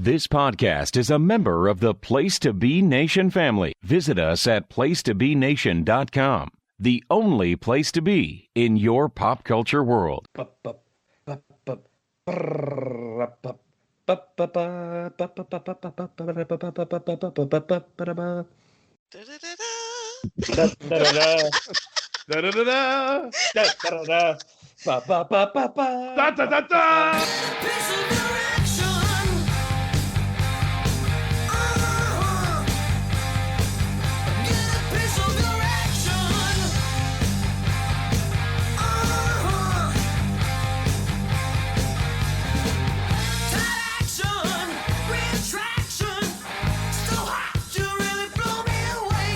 This podcast is a member of the Place to Be Nation family. Visit us at placetobenation.com, the only place to be in your pop culture world.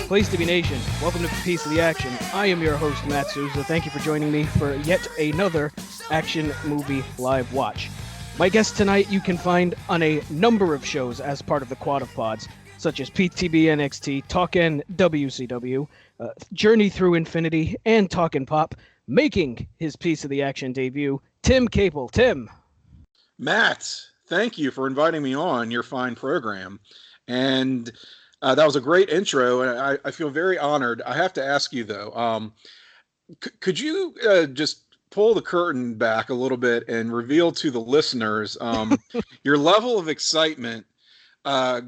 Place to Be Nation, welcome to Piece of the Action. I am your host, Matt Souza. Thank you for joining me for yet another action movie live watch. My guests tonight you can find on a number of shows as part of the Quad of Pods, such as PTB NXT, Talkin' WCW, Journey Through Infinity, and Talkin' Pop, making his Piece of the Action debut, Tim Capel. Tim. Matt, thank you for inviting me on your fine program. And that was a great intro, and I feel very honored. I have to ask you, though, could you just pull the curtain back a little bit and reveal to the listeners your level of excitement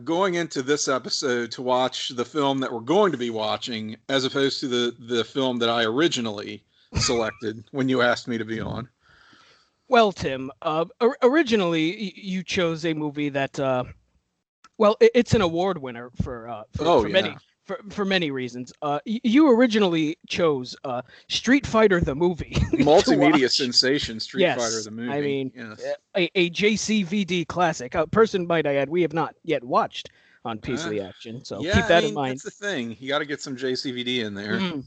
going into this episode to watch the film that we're going to be watching, as opposed to the film that I originally selected when you asked me to be on? Well, Tim, originally you chose a movie that... Well, it's an award winner for many reasons. You originally chose Street Fighter the movie. Multimedia sensation Street Fighter the movie. I mean, a JCVD classic. A person might I add, we have not yet watched on Piece of the Action, so keep that in mind. That's the thing. You got to get some JCVD in there. Mm-hmm.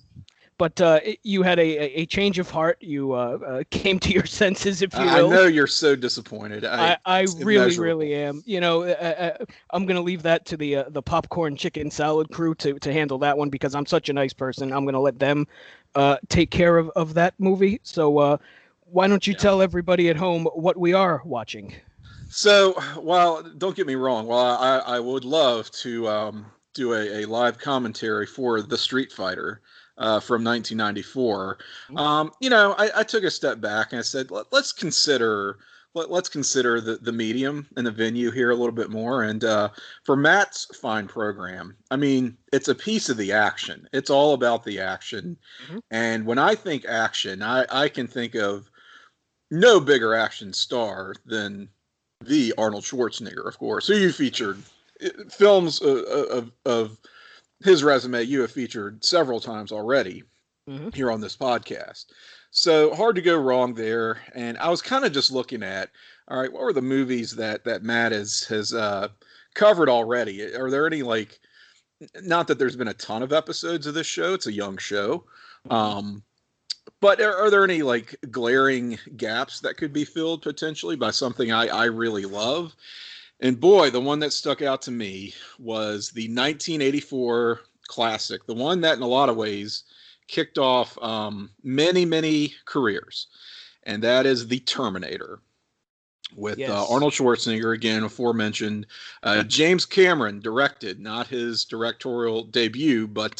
But you had a change of heart. You came to your senses, if you will. I know you're so disappointed. I really am. You know, I'm going to leave that to the popcorn chicken salad crew to handle that one, because I'm such a nice person. I'm going to let them take care of that movie. So why don't you tell everybody at home what we are watching? So, well, don't get me wrong. Well, I would love to do a live commentary for the Street Fighter from 1994. I took a step back and I said, let's consider the medium and the venue here a little bit more. And for Matt's fine program, I mean, it's a piece of the action. It's all about the action. Mm-hmm. And when I think action, I can think of no bigger action star than the Arnold Schwarzenegger, of course, who you featured films of his resume you have featured several times already here on this podcast. So hard to go wrong there. And I was kind of just looking at, all right, what were the movies that Matt has covered already? Are there any, like, not that there's been a ton of episodes of this show, it's a young show. But are there any, like, glaring gaps that could be filled potentially by something I really love? And boy, the one that stuck out to me was the 1984 classic, the one that in a lot of ways kicked off many, many careers. And that is the Terminator with Arnold Schwarzenegger, again, aforementioned. James Cameron directed, not his directorial debut, but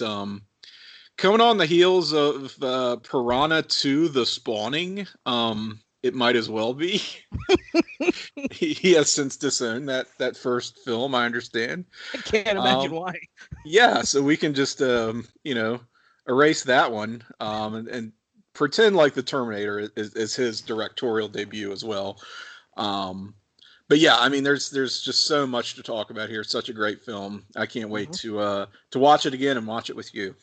coming on the heels of Piranha 2, The Spawning, it might as well be. He has since disowned that first film, I understand. I can't imagine why. Yeah, so we can just erase that one and pretend like the Terminator is his directorial debut as well. But yeah, I mean, there's just so much to talk about here. It's such a great film. I can't wait to watch it again and watch it with you.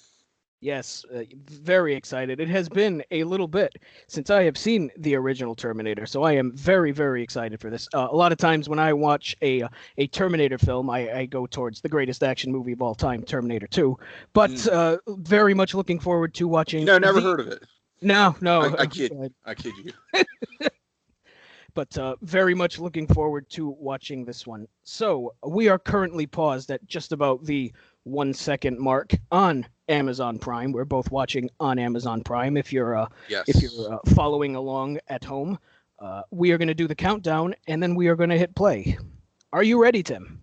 Yes, very excited. It has been a little bit since I have seen the original Terminator, so I am very, very excited for this. A lot of times when I watch a Terminator film, I go towards the greatest action movie of all time, Terminator 2. But very much looking forward to watching... No, never heard of it. No. I kid you. But very much looking forward to watching this one. So we are currently paused at just about the 1 second mark on Amazon Prime. We're both watching on Amazon Prime. If you're following along at home, we are going to do the countdown, and then we are going to hit play. Are you ready, Tim?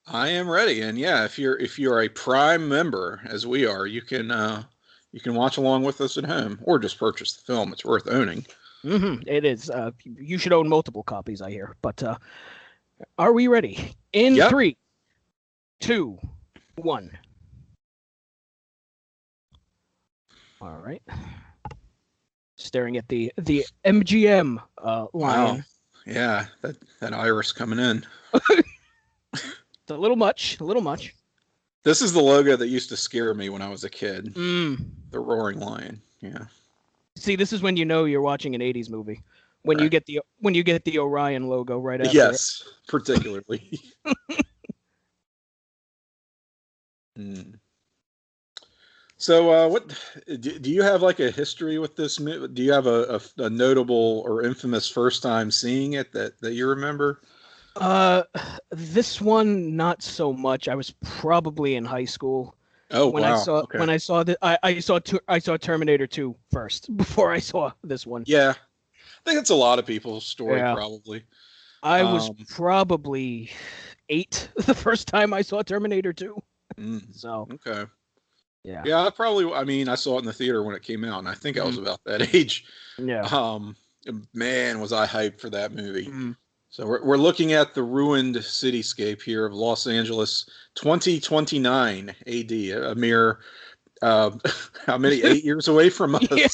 I am ready, and yeah, if you're a Prime member, as we are, you can watch along with us at home, or just purchase the film. It's worth owning. It is. You should own multiple copies, I hear. But are we ready? In Yep. 3, 2, 1. All right. Staring at the MGM lion. Wow. Yeah, that iris coming in. It's a little much. A little much. This is the logo that used to scare me when I was a kid. Mm. The roaring lion. Yeah. See, this is when you know you're watching an '80s movie. When you Right. get the Orion logo right after. Yes, particularly. Hmm. So, what do you have like a history with this movie? Do you have a notable or infamous first time seeing it that you remember? This one not so much. I was probably in high school Oh, when I wow. saw Okay. when I saw that I saw Terminator 2 first before I saw this one. Yeah, I think it's a lot of people's story, Yeah. probably. I was Um, probably 8 the first time I saw Terminator 2. mm, So, okay. yeah. Yeah, I mean, I saw it in the theater when it came out, and I think I was Mhm. about that age. Yeah. Um, man, was I hyped for that movie. Mhm. So we're looking at the ruined cityscape here of Los Angeles, 2029 AD, a mere how many 8 years away from us. Yeah.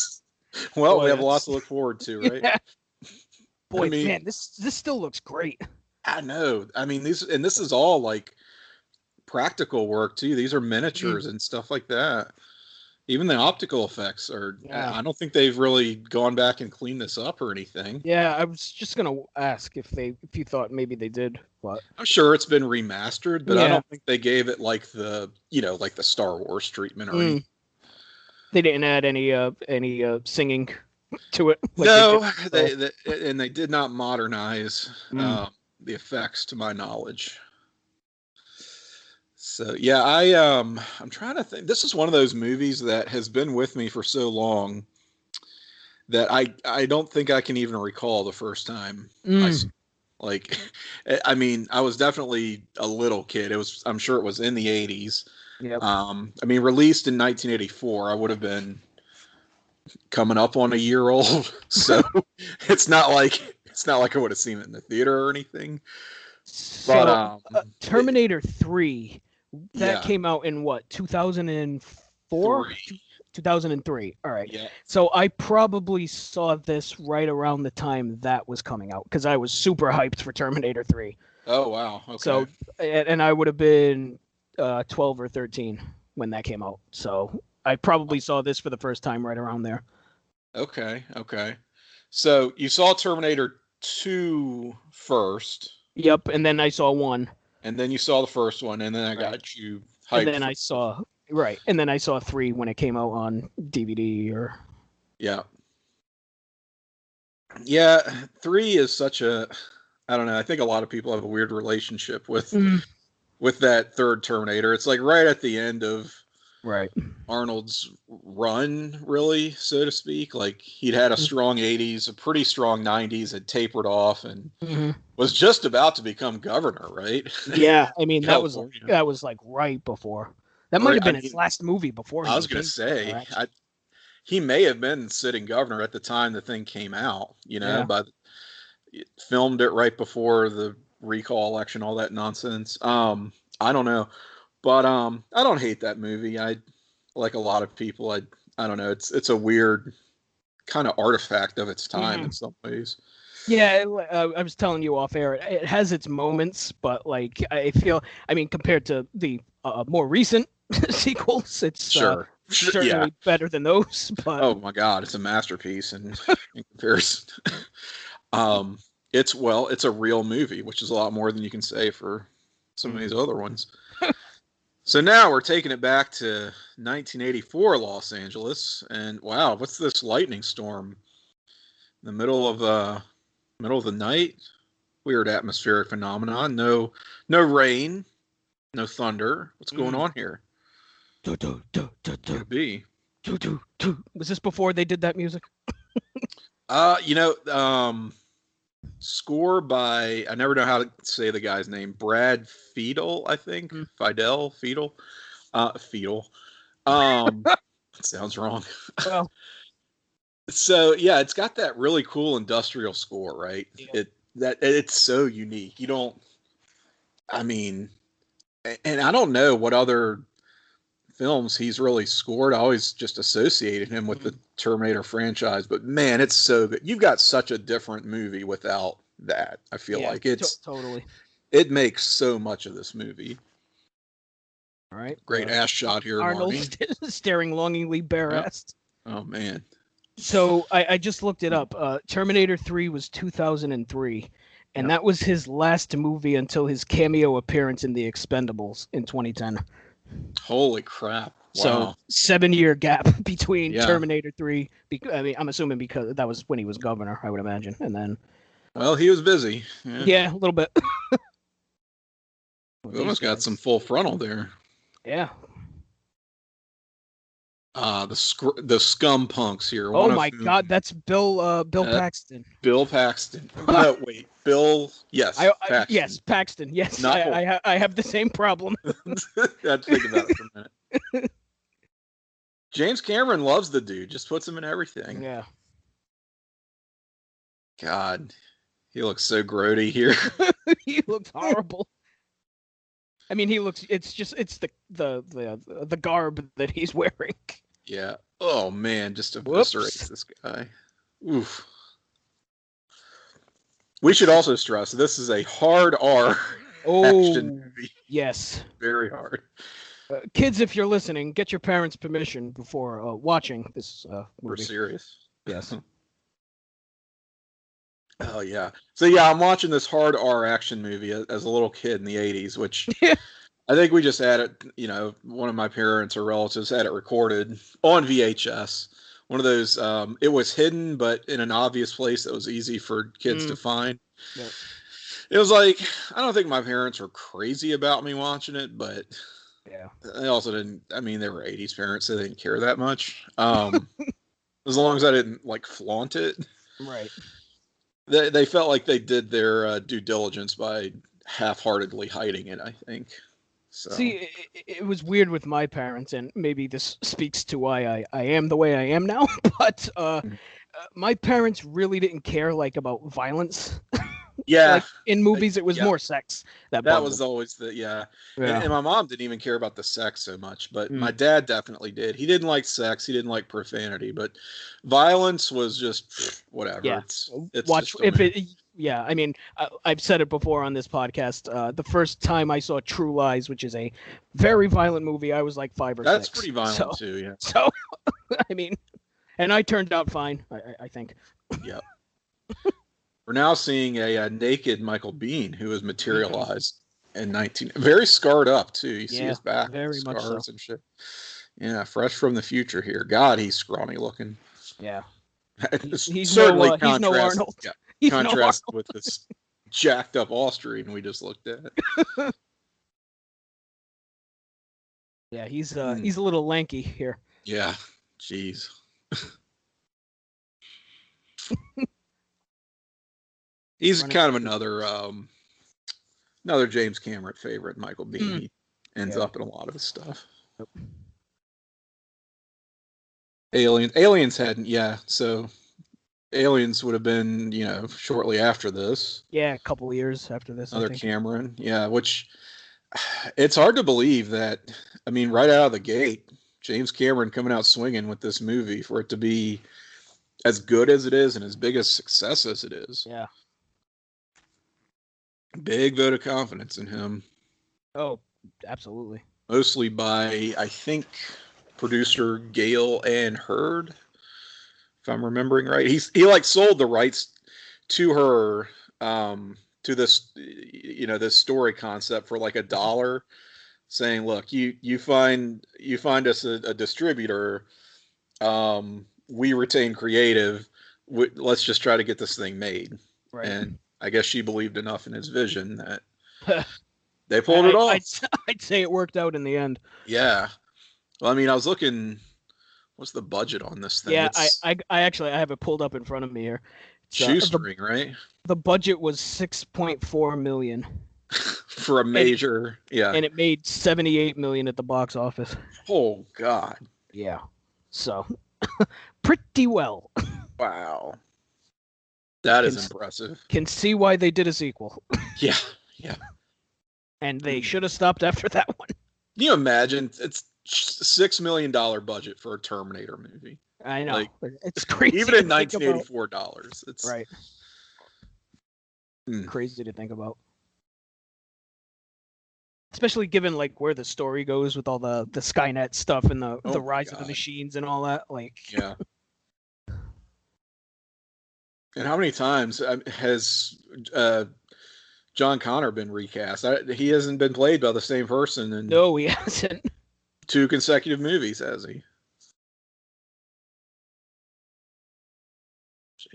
Well, Boy, we have a lot that's- to look forward to, right? Yeah. Boy, I mean, man, this still looks great. I know. I mean, this is all like practical work too. These are Mhm. miniatures and stuff like that. Even the optical effects are. Yeah. I don't think they've really gone back and cleaned this up or anything. Yeah, I was just gonna ask if you thought maybe they did, but I'm sure it's been remastered, but I yeah. don't think they gave it like like the Star Wars treatment or anything. They didn't add any singing to it. Like No, they did. they did not modernize Mm. the effects to my knowledge. So yeah, I'm trying to think. This is one of those movies that has been with me for so long that I don't think I can even recall the first time I saw. Mm. Like, I mean, I was definitely a little kid. I'm sure it was in the 80s. Yep. I mean, released in 1984, I would have been coming up on a year old. So it's not like I would have seen it in the theater or anything. But So Terminator 3, that yeah, came out in what, 2004? 2003. All right. yeah. So I probably saw this right around the time that was coming out because I was super hyped for Terminator 3. Oh wow. Okay. So and I would have been 12 or 13 when that came out. So I probably saw this for the first time right around there. Okay. Okay. So you saw Terminator 2 first, Yep, and then I saw 1. and then you saw the first one, and then I got you hyped. And then I saw 3 when it came out on DVD or Yeah. Yeah, 3 is such a I don't know, I think a lot of people have a weird relationship with that third Terminator. It's like right at the end of right. Arnold's run, really, so to speak. Like he'd had a strong 80s, a pretty strong 90s, had tapered off and was just about to become governor, right? Yeah, I mean that was California. like right before. That might have been his last movie before he I was going to became say, governor, actually. he may have been sitting governor at the time the thing came out, Yeah. but filmed it right before the recall election, all that nonsense. I don't know, but I don't hate that movie. I like a lot of people. I don't know. It's a weird kind of artifact of its time in some ways. Yeah, I was telling you off air. It has its moments, but like I mean, compared to the more recent sequels, it's certainly better than those. But oh my God, it's a masterpiece in comparison. It's a real movie, which is a lot more than you can say for some of these other ones. So now we're taking it back to 1984 Los Angeles, and wow, what's this lightning storm in the middle of the night? Weird atmospheric phenomenon. No rain, no thunder. What's going on here? Could be. Was this before they did that music? Score by, I never know how to say the guy's name. Brad Fiedel, I think. Mm. Fidel Fiedel. Fiedel. That sounds wrong. Well, So yeah, it's got that really cool industrial score, right? yeah. It's so unique. You don't. I mean, and I don't know what other films he's really scored. I always just associated him with the Terminator franchise, but man, it's so good. You've got such a different movie without that. I feel like totally. it makes so much of this movie. All right. Great ass shot here, Arnold Marnie. staring longingly bare-assed. Oh man. So I just looked it up. Terminator 3 was 2003, and that was his last movie until his cameo appearance in The Expendables in 2010. Holy crap. So Wow. 7-year gap between Terminator 3. I mean, I'm assuming because that was when he was governor, I would imagine. And then. Well, he was busy. Yeah, a little bit. We almost got some full frontal there. Yeah. The scum punks here. Oh my God, that's Bill Paxton. Bill Paxton. No, wait, Bill. Yes, Paxton. Yes, Paxton. Yes, Not I have the same problem. I had to think about it for a minute. James Cameron loves the dude. Just puts him in everything. Yeah. God, he looks so grody here. He looks horrible. I mean, he looks. It's the garb that he's wearing. Yeah. Oh man, just eviscerates this guy. Oof. We should also stress this is a hard R action movie. Yes. Very hard. Kids, if you're listening, get your parents' permission before watching this movie. We're serious. Yes. Oh yeah. So yeah, I'm watching this hard R action movie as a little kid in the 80s, which I think we just had it, one of my parents or relatives had it recorded on VHS. One of those, it was hidden, but in an obvious place that was easy for kids to find. Yep. It was like, I don't think my parents were crazy about me watching it, but they also didn't, they were 80s parents, so they didn't care that much. As long as I didn't flaunt it. Right. They felt like they did their due diligence by half-heartedly hiding it, I think. So. See, it was weird with my parents, and maybe this speaks to why I am the way I am now, but my parents really didn't care, about violence. Yeah. In movies, it was more sex. That was always and my mom didn't even care about the sex so much, but my dad definitely did. He didn't like sex. He didn't like profanity, but violence was just whatever. Yeah. It's watch if it. Yeah, I've said it before on this podcast. The first time I saw True Lies, which is a very violent movie, I was like 5 or 6. That's pretty violent too, yeah. So, and I turned out fine, I think. Yeah. We're now seeing a naked Michael Biehn who is materialized in very scarred up too. You see his back, very scars much so. And shit. Yeah, fresh from the future here. God, he's scrawny looking. Yeah. He's certainly he's no Arnold. Yeah. He's Contrast with this jacked up Austrian we just looked at. Yeah, he's a little lanky here. Yeah, jeez. He's kind of another James Cameron favorite, Michael Biehn. He ends up in a lot of his stuff. Yep. Aliens hadn't, so Aliens would have been, shortly after this. Yeah, a couple of years after this. Another Cameron, which it's hard to believe that, right out of the gate, James Cameron coming out swinging with this movie for it to be as good as it is and as big a success as it is. Yeah. Big vote of confidence in him. Oh, absolutely. Mostly by, I think, producer Gail Ann Hurd, if I'm remembering right. He sold the rights to her to this this story concept for $1, saying, look, you find us a distributor, we retain creative, let's just try to get this thing made. Right. And I guess she believed enough in his vision that they pulled it off. I'd say it worked out in the end. Yeah. Well, I was looking, what's the budget on this thing? Yeah, I actually have it pulled up in front of me here. Shoestring, right? The budget was $6.4 million. For a major, yeah. And it made $78 million at the box office. Oh God. Yeah. So, pretty well. Wow. That is impressive. Can see why they did a sequel. Yeah, yeah. And they should have stopped after that one. Can you imagine? It's $6 million budget for a Terminator movie. I know. It's crazy. Even in 1984 dollars. It's right. Crazy to think about. Especially given like where the story goes with all the Skynet stuff and the rise of the machines and all that. Like yeah. And how many times has John Connor been recast? He hasn't been played by the same person. No, he hasn't. 2 consecutive movies, has he?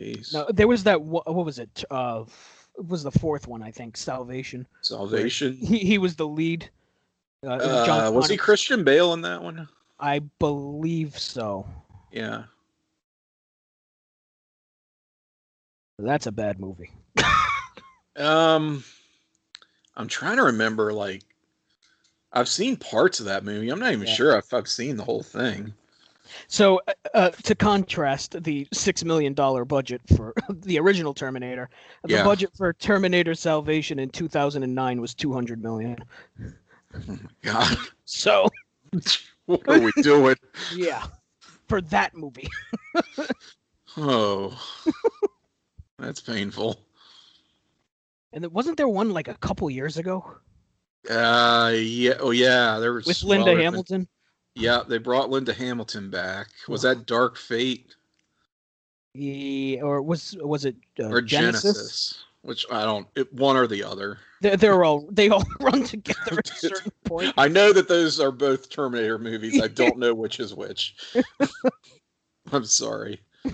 Jeez. No, there was that. What was it? It was the 4th one, I think. Salvation. He was the lead. Was he Christian Bale in that one? I believe so. Yeah. That's a bad movie. I'm trying to remember. Like, I've seen parts of that movie. I'm not even sure if I've seen the whole thing. So, to contrast the $6 million budget for the original Terminator, the budget for Terminator Salvation in 2009 was $200 million. Oh my God. So, what are we doing? Yeah, for that movie. Oh, that's painful. And wasn't there one like a couple years ago? Yeah. Oh, yeah. There was with Linda Hamilton. Yeah, they brought Linda Hamilton back. Was that Dark Fate? Yeah, or was it or Genesis? Which I don't. One or the other. They all run together at a certain point. I know that those are both Terminator movies. I don't know which is which. I'm sorry. I'm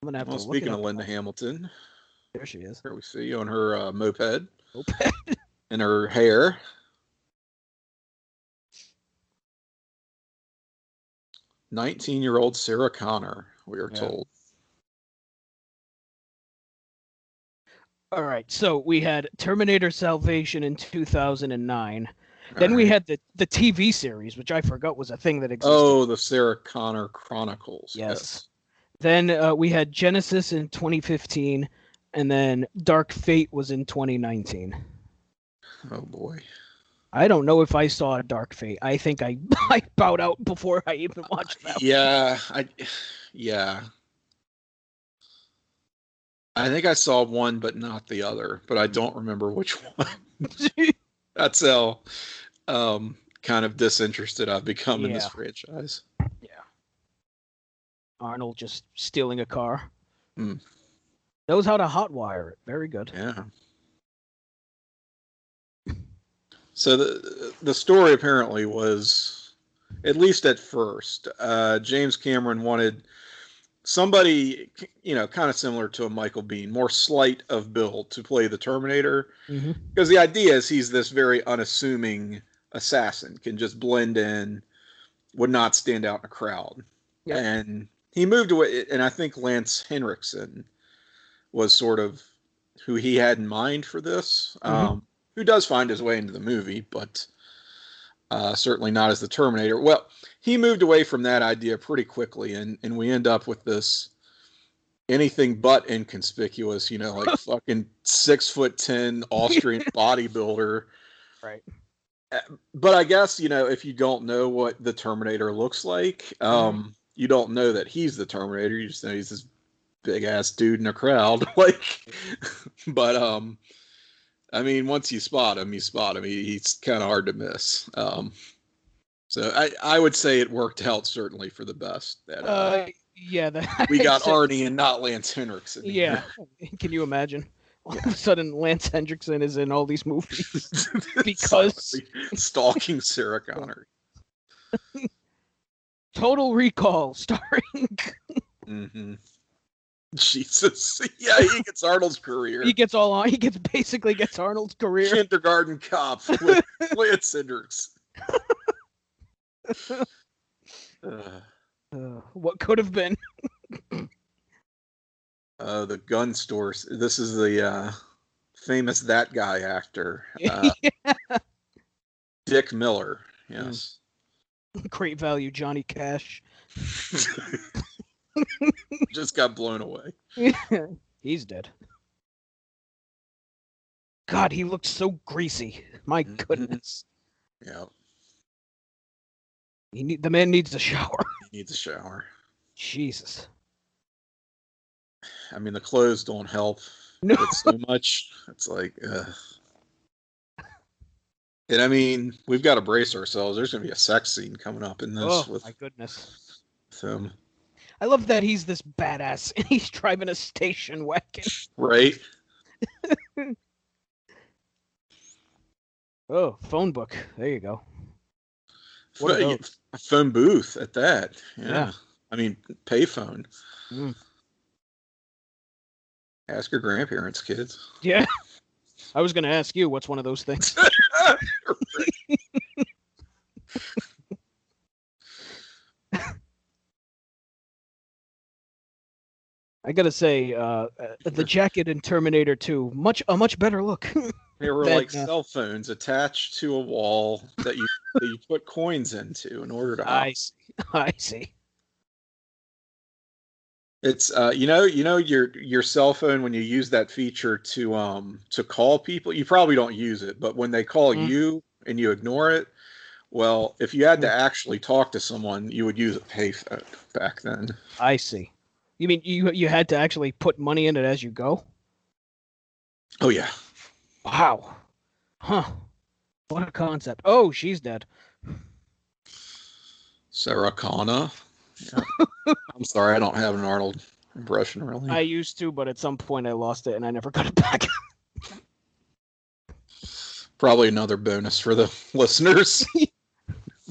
gonna have to look speaking of Linda Hamilton, there she is. Here we see on her moped. And her hair. 19-year-old Sarah Connor, we are told. All right, so we had Terminator Salvation in 2009. Then we had the TV series, which I forgot was a thing that existed. Oh, the Sarah Connor Chronicles. Yes. Then we had Genesis in 2015, and then Dark Fate was in 2019. Oh, boy. I don't know if I saw a Dark Fate. I think I bowed out before I even watched that. Yeah. I think I saw one, but not the other. But I don't remember which one. That's how kind of disinterested I've become in this franchise. Yeah. Arnold just stealing a car. Knows how to hotwire it. Very good. Yeah. So the story apparently was, at least at first, James Cameron wanted somebody, kind of similar to a Michael Biehn, more slight of build to play the Terminator. Because the idea is he's this very unassuming assassin, can just blend in, would not stand out in a crowd. Yep. And he moved away, and I think Lance Henriksen was sort of who he had in mind for this. Who does find his way into the movie, but certainly not as the Terminator. Well, he moved away from that idea pretty quickly, and we end up with this anything but inconspicuous, like fucking 6'10" Austrian bodybuilder. Right. But I guess, if you don't know what the Terminator looks like, you don't know that he's the Terminator. You just know he's this big ass dude in a crowd. But I mean, once you spot him, He's kind of hard to miss. So I would say it worked out certainly for the best. That we got Arnie and not Lance Henriksen. Yeah, can you imagine? All of a sudden, Lance Henriksen is in all these movies because stalking Sarah Connor. Total Recall, starring. Jesus, yeah, he gets Arnold's career. He basically gets Arnold's career. Kindergarten Cop with Lance Henriksen. What could have been? The gun stores. This is the famous That Guy actor, Dick Miller. Yes. Great value, Johnny Cash. Just got blown away. He's dead. God, he looks so greasy. My goodness. Yeah. The man needs a shower. He needs a shower. Jesus. I mean, the clothes don't help. No. It's so much. It's like, and I mean, we've got to brace ourselves. There's going to be a sex scene coming up in this. Oh, my goodness. Him. I love that he's this badass and he's driving a station wagon. Right? Oh, phone book. There you go. A phone booth at that. Yeah. I mean, payphone. Ask your grandparents, kids. Yeah. I was going to ask you, what's one of those things? I gotta say, the jacket in Terminator 2, a much better look. They were like cell phones attached to a wall that you put coins into in order to. I see. It's your cell phone, when you use that feature to call people, you probably don't use it, but when they call you and you ignore it, well, if you had to actually talk to someone, you would use a payphone back then. I see. You mean you had to actually put money in it as you go? Oh yeah. Wow. Huh. What a concept. Oh, she's dead. Sarah Connor. Yeah. I'm sorry, I don't have an Arnold impression, really. I used to, but at some point I lost it and I never got it back. Probably another bonus for the listeners.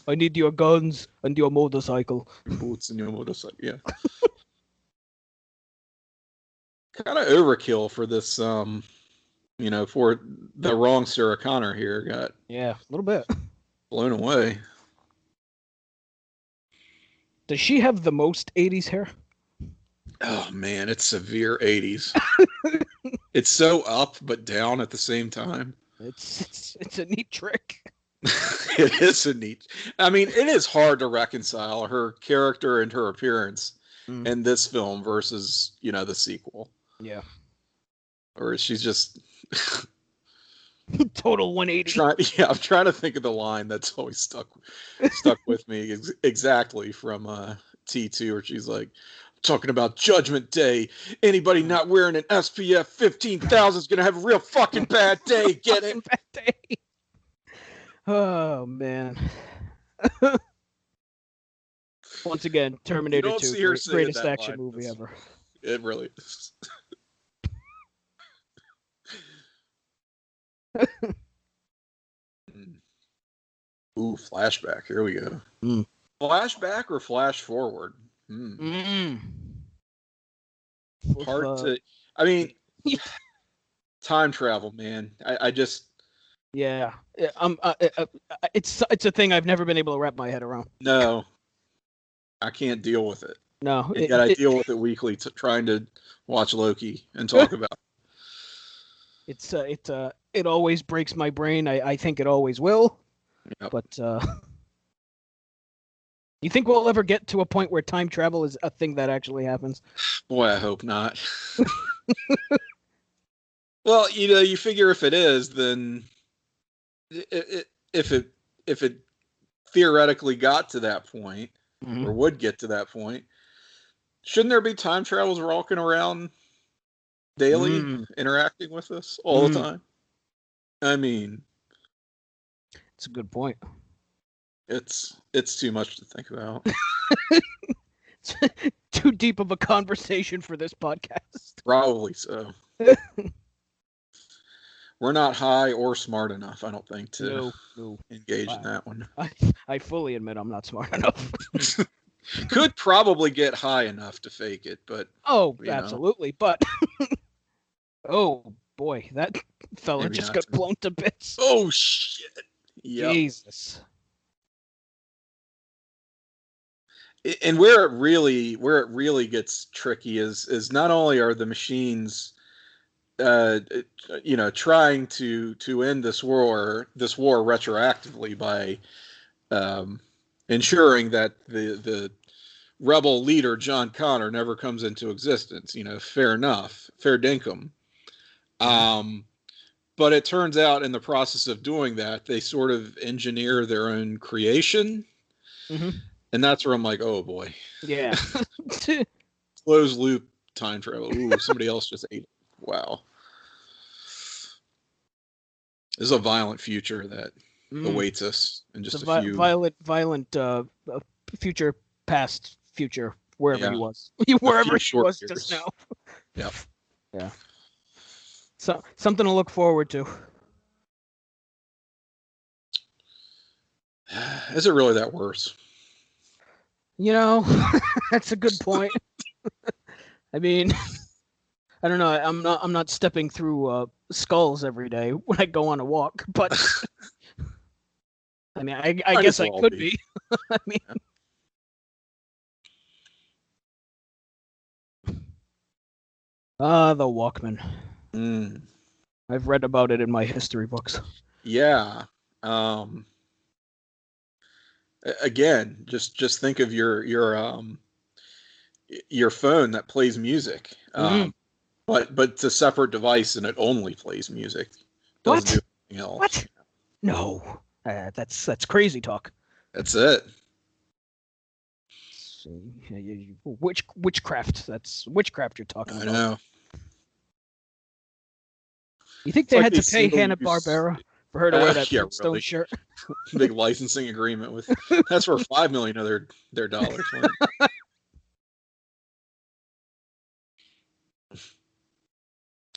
I need your guns and your motorcycle. Boots and your motorcycle, yeah. Kind of overkill for this, for the wrong Sarah Connor here. Got a little bit blown away. Does she have the most 80s hair? Oh man, it's severe 80s. It's so up but down at the same time. It's a neat trick. It is a neat. I mean, it is hard to reconcile her character and her appearance in this film versus, the sequel. Yeah. Or she's just total 180. I'm trying to think of the line that's always stuck with me exactly from T2, where she's like, talking about Judgment Day. Anybody not wearing an SPF 15,000 is gonna have a real fucking bad day. Get it? Bad day. Oh man. Once again, Terminator 2, greatest action movie ever. It really is. Ooh, flashback. Here we go. Flashback or flash forward? Hard to. I mean, time travel, man. I just. Yeah, it's a thing I've never been able to wrap my head around. No, I can't deal with it. No, I deal with it weekly, trying to watch Loki and talk about it. It always breaks my brain. I think it always will. Yep. But you think we'll ever get to a point where time travel is a thing that actually happens? Boy, I hope not. Well, you figure if it is, then if it theoretically got to that point, or would get to that point, shouldn't there be time travelers walking around daily, interacting with us all the time? I mean, it's a good point. It's too much to think about. It's too deep of a conversation for this podcast. Probably so. We're not high or smart enough, I don't think, to engage in that one. I fully admit I'm not smart enough. Could probably get high enough to fake it, but... Oh, absolutely, but... Oh, boy, that fella maybe just got blown to bits. Oh, shit. Yep. Jesus. And where it really gets tricky is not only are the machines trying to end this war retroactively by ensuring that the rebel leader John Connor never comes into existence. Fair enough, fair dinkum. Um, but it turns out in the process of doing that, they sort of engineer their own creation, Mm-hmm. and that's where I'm like, oh boy, Yeah. closed loop time travel. Ooh, somebody else just ate it. Wow, this is a violent future that awaits us in It's a just a few. violent future, past future, wherever he Yeah, was, a wherever few he short was just years. now. Yep. Yeah. So something to look forward to. Is it really that worse? That's a good point. I mean, I don't know. I'm not stepping through skulls every day when I go on a walk, but I mean, I Might guess as I well could be. be. I mean, the Walkman. Mm, I've read about it in my history books. yeah. Um, Again, just think of your phone that plays music. Mm. But it's a separate device and it only plays music. Doesn't do What? anything else. What? No. That's crazy talk. That's it. Witchcraft. That's witchcraft you're talking I about. know. You think It's they like had they to pay single Hanna use. Barbera for her to wear that Yeah, Flintstone really. shirt? Big licensing agreement with. That's where 5 million of their dollars went.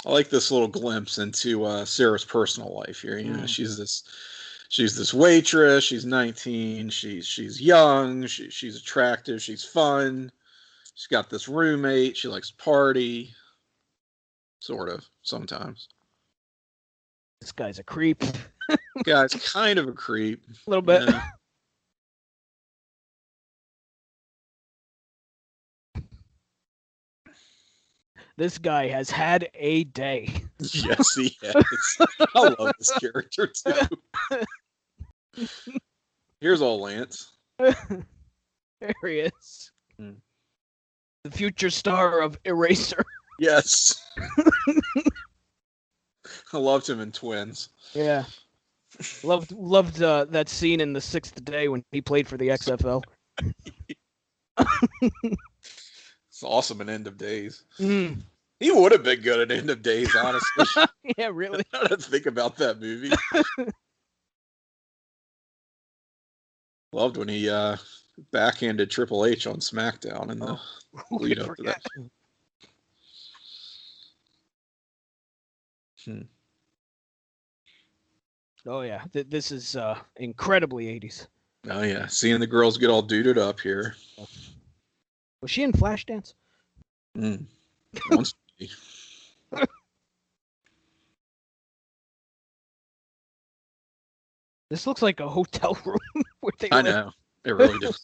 I like this little glimpse into Sarah's personal life here. She's this waitress. She's 19. She's young. She's attractive. She's fun. She's got this roommate. She likes to party. Sort of sometimes. This guy's a creep. Guy's kind of a creep. A little bit. Yeah. This guy has had a day. Yes, he has. I love this character too. Here's old Lance. There he is. The future star of Eraser. Yes. I loved him in Twins. Yeah. Loved that scene in The Sixth Day when he played for the XFL. It's awesome in End of Days. Mm. He would have been good at End of Days, honestly. Yeah, really. Now that I think about that movie. Loved when he backhanded Triple H on SmackDown in the lead up to that. Oh yeah, this is incredibly 80s. Oh yeah, seeing the girls get all duded up here. Was she in Flashdance? Once. This looks like a hotel room where they I live. know. It really does.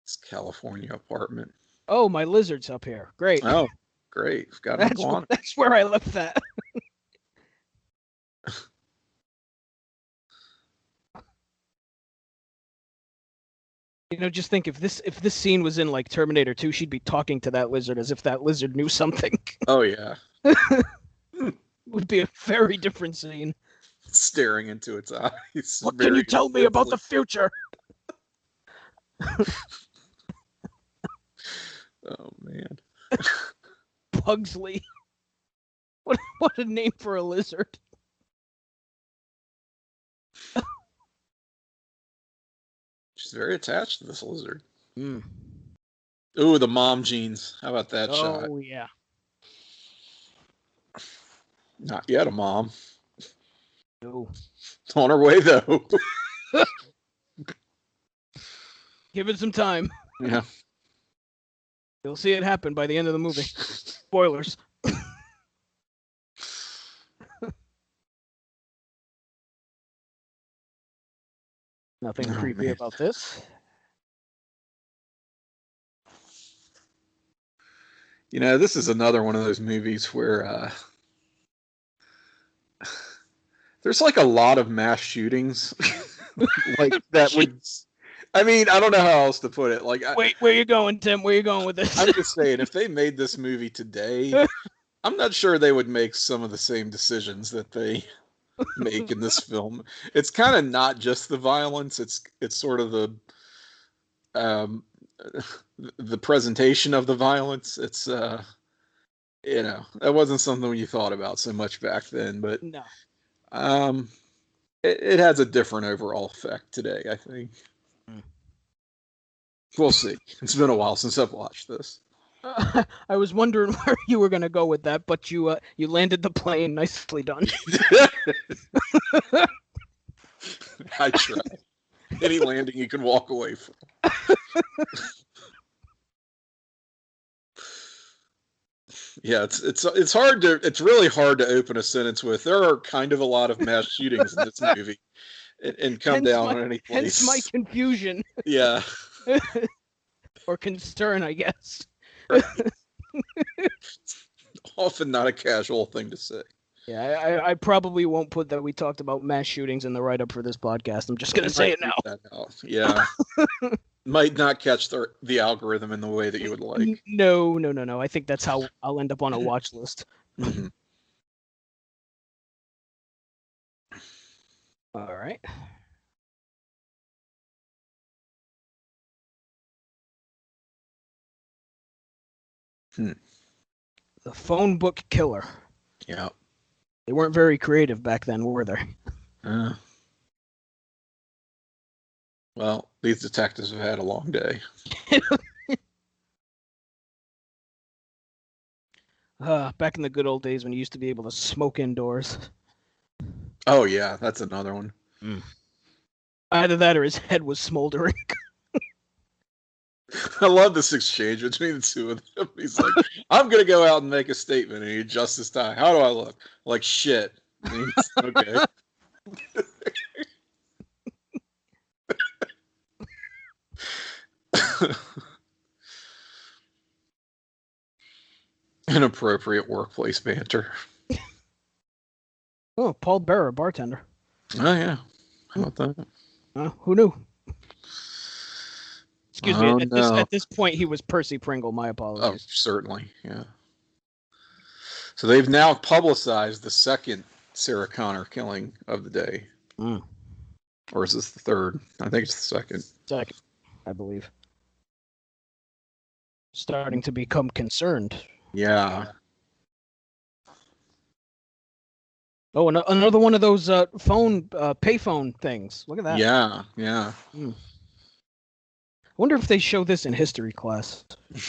It's California apartment. Oh, my lizard's up here. Great. Oh, great. Got an iguana. That's where I left that. Just think if this scene was in like Terminator 2, she'd be talking to that lizard as if that lizard knew something. Oh yeah. Would be a very different scene. Staring into its eyes. What can you tell me about the future? Oh man. Pugsley. What a name for a lizard. She's very attached to this lizard. Mm. Ooh, the mom jeans. How about that shot? Oh yeah. Not yet a mom. No. On her way though. Give it some time. Yeah. You'll see it happen by the end of the movie. Spoilers. Nothing Oh, creepy man. about this. This is another one of those movies where there's like a lot of mass shootings, like that would. I mean, I don't know how else to put it. Like, Wait, where you going, Tim? Where you going with this? I'm just saying, if they made this movie today, I'm not sure they would make some of the same decisions that they make in this film. It's kind of not just the violence; it's sort of um, the presentation of the violence. It's that wasn't something you thought about so much back then, but No. It has a different overall effect today, I think. We'll see. It's been a while since I've watched this. I was wondering where you were going to go with that, but you landed the plane. Nicely done. I try. Any landing you can walk away from. Yeah, it's hard to it's really hard to open a sentence with. There are kind of a lot of mass shootings in this movie, and come down on any place. Hence my confusion. Yeah. Or concern, I guess. Right. Often not a casual thing to say. Yeah, I probably won't put that we talked about mass shootings in the write-up for this podcast. I'm just going to say it now. Yeah. Might not catch the algorithm in the way that you would like. No. I think that's how I'll end up on a watch list. Mm-hmm. All right. The Phone Book Killer. Yeah. They weren't very creative back then, were they? Well, these detectives have had a long day. Back in the good old days when you used to be able to smoke indoors. Oh, yeah, that's another one. Either that or his head was smoldering. I love this exchange between the two of them. He's like, I'm going to go out and make a statement, and he adjusts his tie. How do I look? Like shit. Okay. Inappropriate workplace banter. Oh, Paul Bearer, bartender. Oh, yeah. How about that? Who knew? Excuse me. No. At this point, he was Percy Pringle. My Oh, apologies. certainly. Yeah. So they've now publicized the second Sarah Connor killing of the day. Or is this the third? I think it's the second. Second, I believe. Starting to become concerned. Yeah. Oh, another one of those payphone things. Look at that. Yeah. I wonder if they show this in history class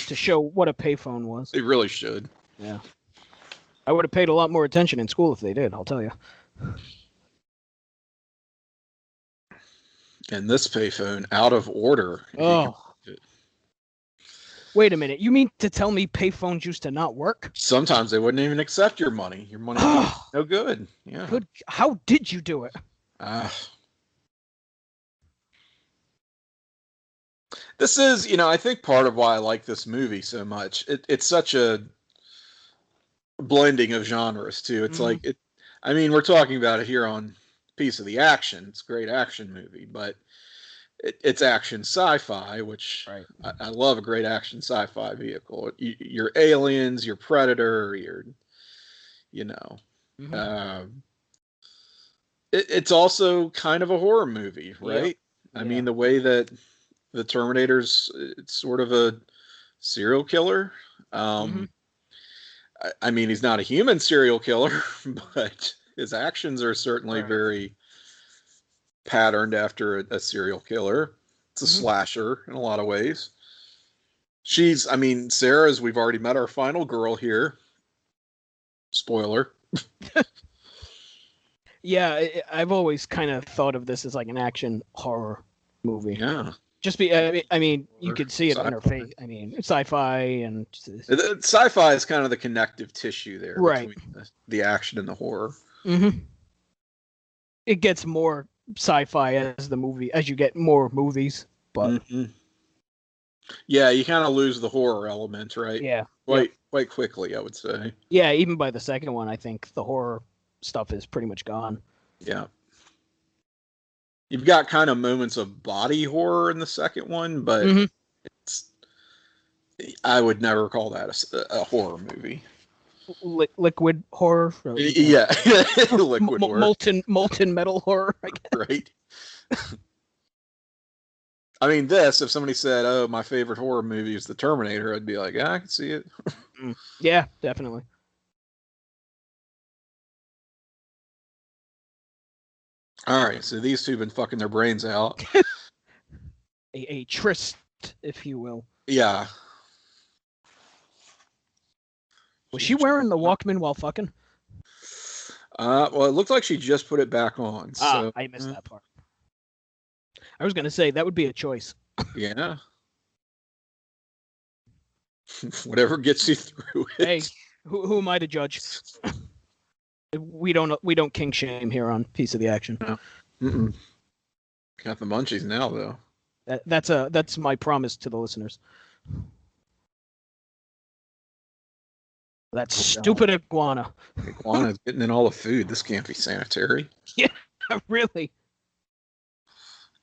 to show what a payphone was. They really should. Yeah. I would have paid a lot more attention in school if they did, I'll tell you. And this payphone, out of order. Oh. Wait a minute. You mean to tell me payphones used to not work? Sometimes they wouldn't even accept your money. Your money was no good. Yeah. Good. How did you do it? This is, I think part of why I like this movie so much. It's such a blending of genres too. It's like we're talking about it here on Piece of the Action. It's a great action movie, but it's action sci-fi, which right. I love a great action sci-fi vehicle. Your aliens, your Predator, it's also kind of a horror movie, right? Yeah. I mean, the way that the Terminator's, it's sort of a serial killer. I mean, he's not a human serial killer, but his actions are certainly very patterned after a serial killer. It's a slasher in a lot of ways. Sarah, as we've already met our final girl here. Spoiler. Yeah, I've always kind of thought of this as like an action horror movie. Yeah. You could see it on her face. I mean, it's sci-fi and sci-fi is kind of the connective tissue there, right? Between the action and the horror. It gets more sci-fi as you get more movies. But yeah, you kind of lose the horror element, right? yeah, Quite quickly, I would say. yeah. Even by the second one, I think the horror stuff is pretty much gone. Yeah. You've got kind of moments of body horror in the second one, but I would never call that a horror movie. Liquid horror. Yeah, liquid horror. Molten metal horror. I guess. Right. I mean, if somebody said, "Oh, my favorite horror movie is The Terminator," I'd be like, "Yeah, I can see it." Yeah, definitely. All right, so these two have been fucking their brains out. a tryst, if you will. Yeah. Was she wearing the Walkman while fucking? Well, it looked like she just put it back on. So, I missed that part. I was gonna say that would be a choice. Yeah. Whatever gets you through it. Hey, who am I to judge? We don't kink shame here on Piece of the Action. No. Got the munchies now, though. That's my promise to the listeners. That stupid iguana. Iguana's getting in all the food. This can't be sanitary. Yeah, really.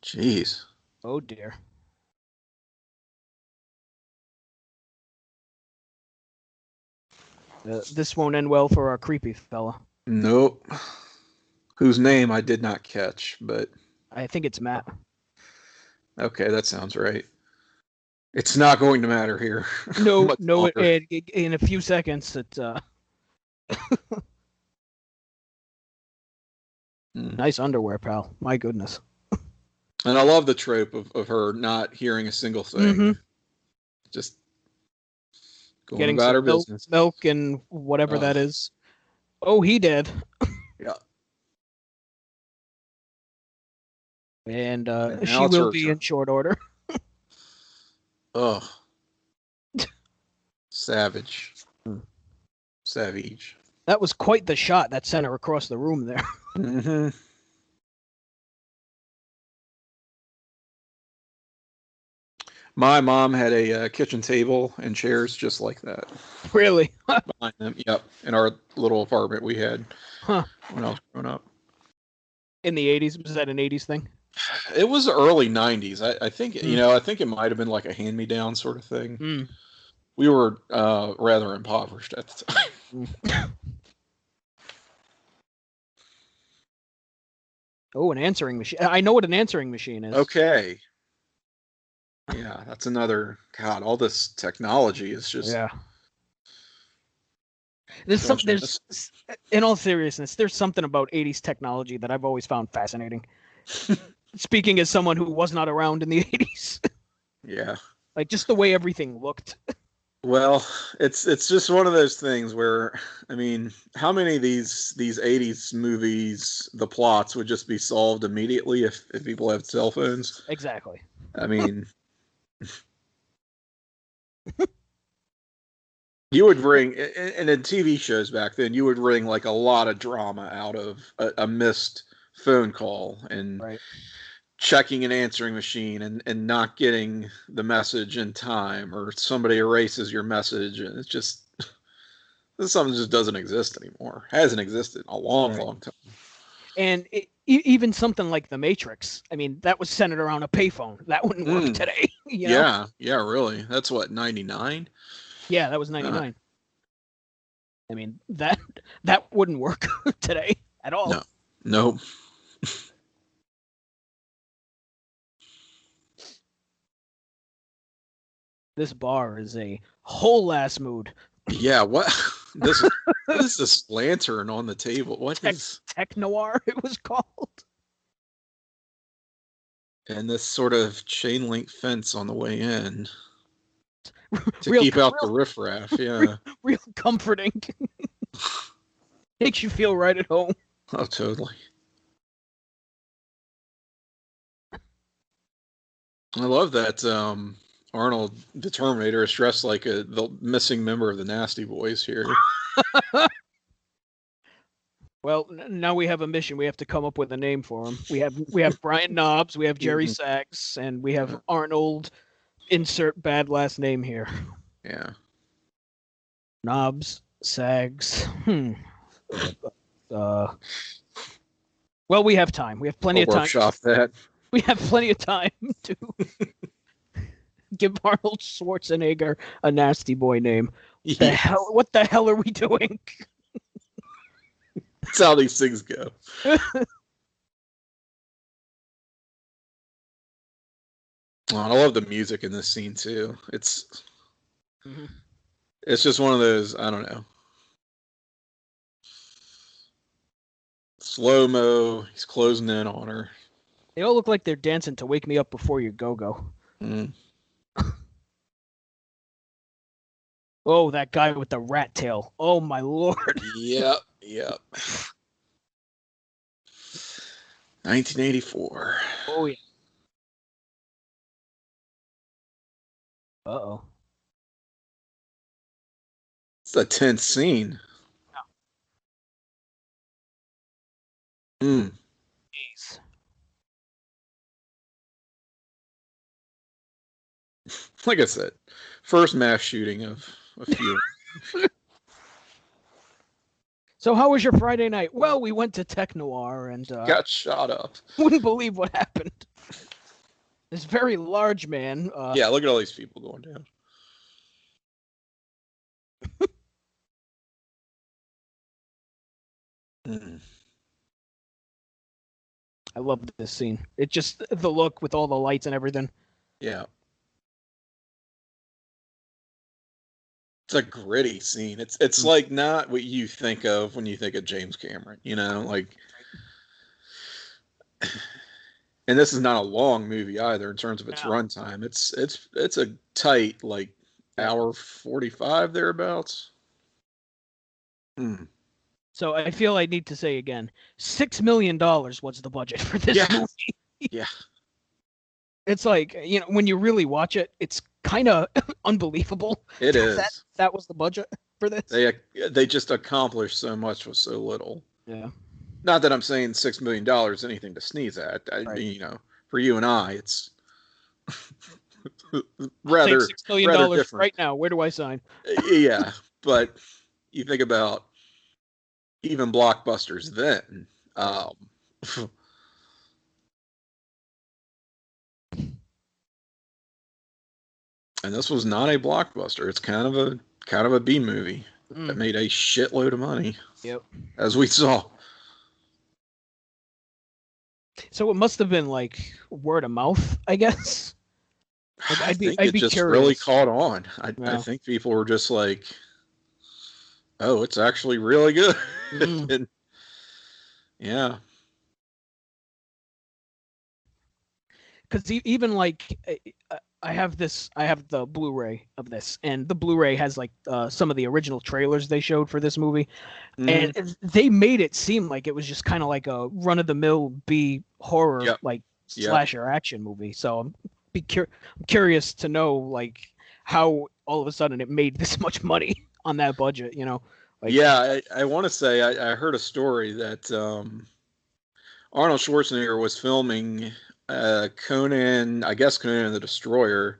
Jeez. Oh dear. This won't end well for our creepy fella. Nope. Whose name I did not catch, but I think it's Matt. Okay, that sounds right. It's not going to matter here. No, in a few seconds, Nice underwear, pal. My goodness. And I love the trope of her not hearing a single thing. Just going getting about her business. Milk and whatever that is. Oh, he did. Yeah. And she will be in short order. Oh. Savage. Savage. That was quite the shot that sent her across the room there. Mm-hmm. My mom had a kitchen table and chairs just like that. Really? Behind them, yep. In our little apartment we had when I was growing up. In the 80s? Was that an 80s thing? It was early 90s. I think, I think it might have been like a hand-me-down sort of thing. We were rather impoverished at the time. Oh, an answering machine. I know what an answering machine is. Okay. Yeah, that's another... God, all this technology is just... Yeah. There's in all seriousness, there's something about 80s technology that I've always found fascinating. Speaking as someone who was not around in the 80s. Yeah. Like, just the way everything looked. Well, it's just one of those things where, I mean, how many of these 80s movies, the plots would just be solved immediately if people have cell phones? Exactly. I mean... You would wring, and in TV shows back then, you would wring like a lot of drama out of a missed phone call and checking an answering machine and not getting the message in time, or somebody erases your message, and it's just this is something that just doesn't exist anymore. Hasn't existed in a long time. And even something like The Matrix, I mean, that was centered around a payphone. That wouldn't work today. You know? Yeah, really. That's what, 99? Yeah, that was 99. I mean, that wouldn't work today at all. No. Nope. This bar is a whole ass mood. Yeah, what? What is this lantern on the table? What is... Tech Noir, it was called. And this sort of chain link fence on the way in. To keep out the riffraff, yeah. Real comforting. Makes you feel right at home. Oh, totally. I love that Arnold, the Terminator, is dressed like the missing member of the Nasty Boys here. Well, now we have a mission. We have to come up with a name for him. We have Brian Knobs, we have Jerry Mhm. Sachs, and we have Yeah. Arnold. Insert bad last name here. Yeah. Knobs, Sags. Uh, well, we have time. We have plenty I'll of time. workshop that. We have plenty of time to give Arnold Schwarzenegger a nasty boy name. The hell? What the hell are we doing? That's how these things go. Oh, I love the music in this scene too. It's just one of those, I don't know. Slow-mo, he's closing in on her. They all look like they're dancing to Wake Me Up Before You Go-Go. Mm. Oh, that guy with the rat tail. Oh, my lord. Yep. 1984. Oh, yeah. Uh-oh. It's a tense scene. Mm. Jeez. Like I said, first mass shooting of a few. So how was your Friday night? Well, we went to Tech Noir and Got shot up. wouldn't believe what happened. This very large man. Yeah, look at all these people going down. I love this scene. It just, the look with all the lights and everything. Yeah. It's a gritty scene. It's like not what you think of when you think of James Cameron, like. And this is not a long movie either in terms of its runtime. It's a tight like hour 45 thereabouts. So I feel I need to say again, $6 million was the budget for this movie. Yeah. It's like, when you really watch it, it's kind of unbelievable. It is. That was the budget for this. They just accomplished so much with so little. Yeah. Not that I'm saying $6 million is anything to sneeze at. Right. For you and I, it's rather $6 million different right now. Where do I sign? Yeah, but you think about even blockbusters then. And this was not a blockbuster. It's kind of a B movie that made a shitload of money. Yep. As we saw. So it must have been like word of mouth, I guess. Like, I'd be just curious. Really caught on. I think people were just like, "Oh, it's actually really good." And, yeah. Because even like I have the Blu-ray of this, and the Blu-ray has like some of the original trailers they showed for this movie, and they made it seem like it was just kind of like a run-of-the-mill B horror slasher action movie. So I'm curious to know like how all of a sudden it made this much money on that budget. I want to say I heard a story that Arnold Schwarzenegger was filming Conan, I guess Conan the Destroyer,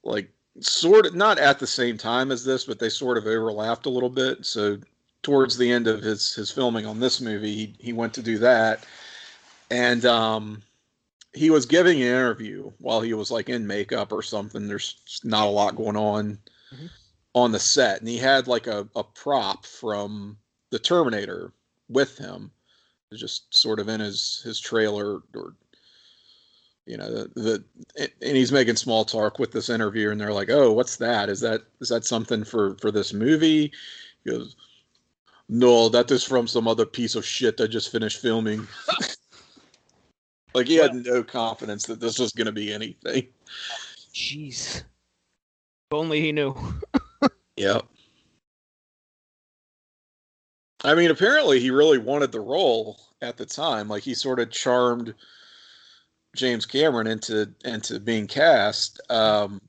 like sort of not at the same time as this, but they sort of overlapped a little bit. So towards the end of his filming on this movie, he went to do that, and he was giving an interview while he was like in makeup or something. There's not a lot going on the set, and he had like a prop from the Terminator with him, just sort of in his trailer, or and he's making small talk with this interviewer, and they're like, "Oh, what's that? Is that something for this movie?" He goes, "No, that is from some other piece of shit I just finished filming." Like he had no confidence that this was going to be anything. Jeez. If only he knew. Yep. I mean, apparently he really wanted the role at the time. Like he sort of charmed James Cameron into being cast. But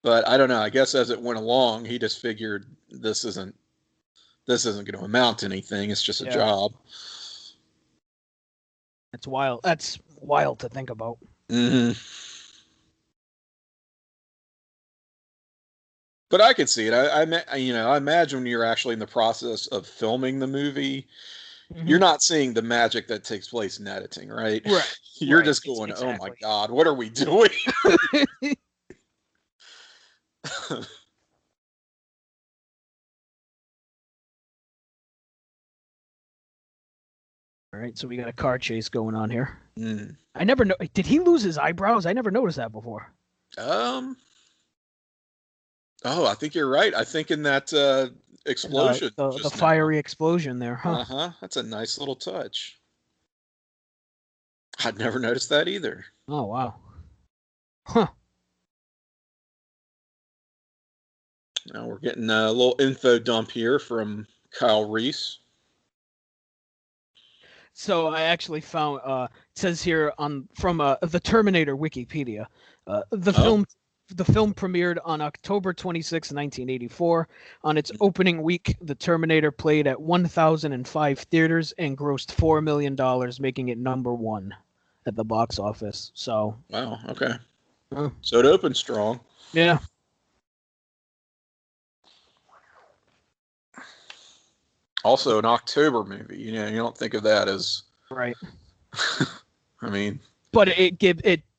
I don't know. I guess as it went along, he just figured this isn't this isn't going to amount to anything. It's just a job. That's wild. That's wild to think about. Mm-hmm. But I could see it. I imagine when you're actually in the process of filming the movie, you're not seeing the magic that takes place in editing, right? Right. You're just going, "Oh my God, what are we doing?" All right, so we got a car chase going on here. Mm. I never know. Did he lose his eyebrows? I never noticed that before. Oh, I think you're right. I think in that explosion, the fiery explosion there, huh? That's a nice little touch. I'd never noticed that either. Oh wow. Huh. Now we're getting a little info dump here from Kyle Reese. So I actually found it says here from the Terminator Wikipedia, the film premiered on October 26, 1984. On its opening week, The Terminator played at 1,005 theaters and grossed $4 million, making it number one at the box office. So wow, okay. So it opened strong. Yeah. Also an October movie. You don't think of that as right. I mean, but it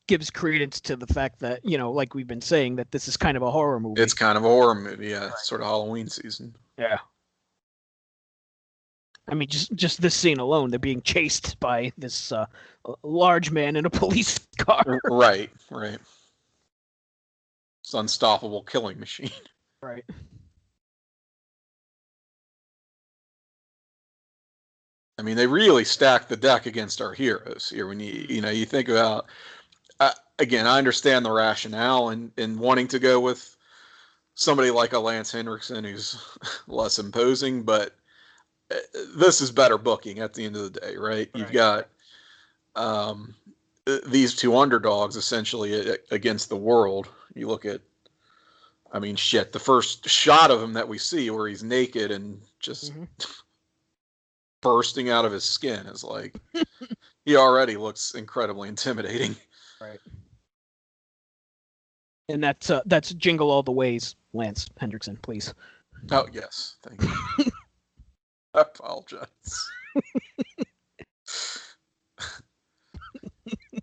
gives credence to the fact that, like we've been saying, that this is kind of a horror movie. It's kind of a horror movie, yeah. Right. Sort of Halloween season. Yeah. I mean, just this scene alone, they're being chased by this large man in a police car. Right. It's an unstoppable killing machine. Right. I mean, they really stacked the deck against our heroes here. When you think about, again, I understand the rationale in wanting to go with somebody like a Lance Henriksen who's less imposing, but this is better booking at the end of the day, right? You've got these two underdogs essentially against the world. You look at, I mean, shit, the first shot of him that we see where he's naked and just bursting out of his skin is like, he already looks incredibly intimidating. Right. And that's Jingle All the Ways, Lance Henriksen, please. Oh, yes. Thank you. I apologize.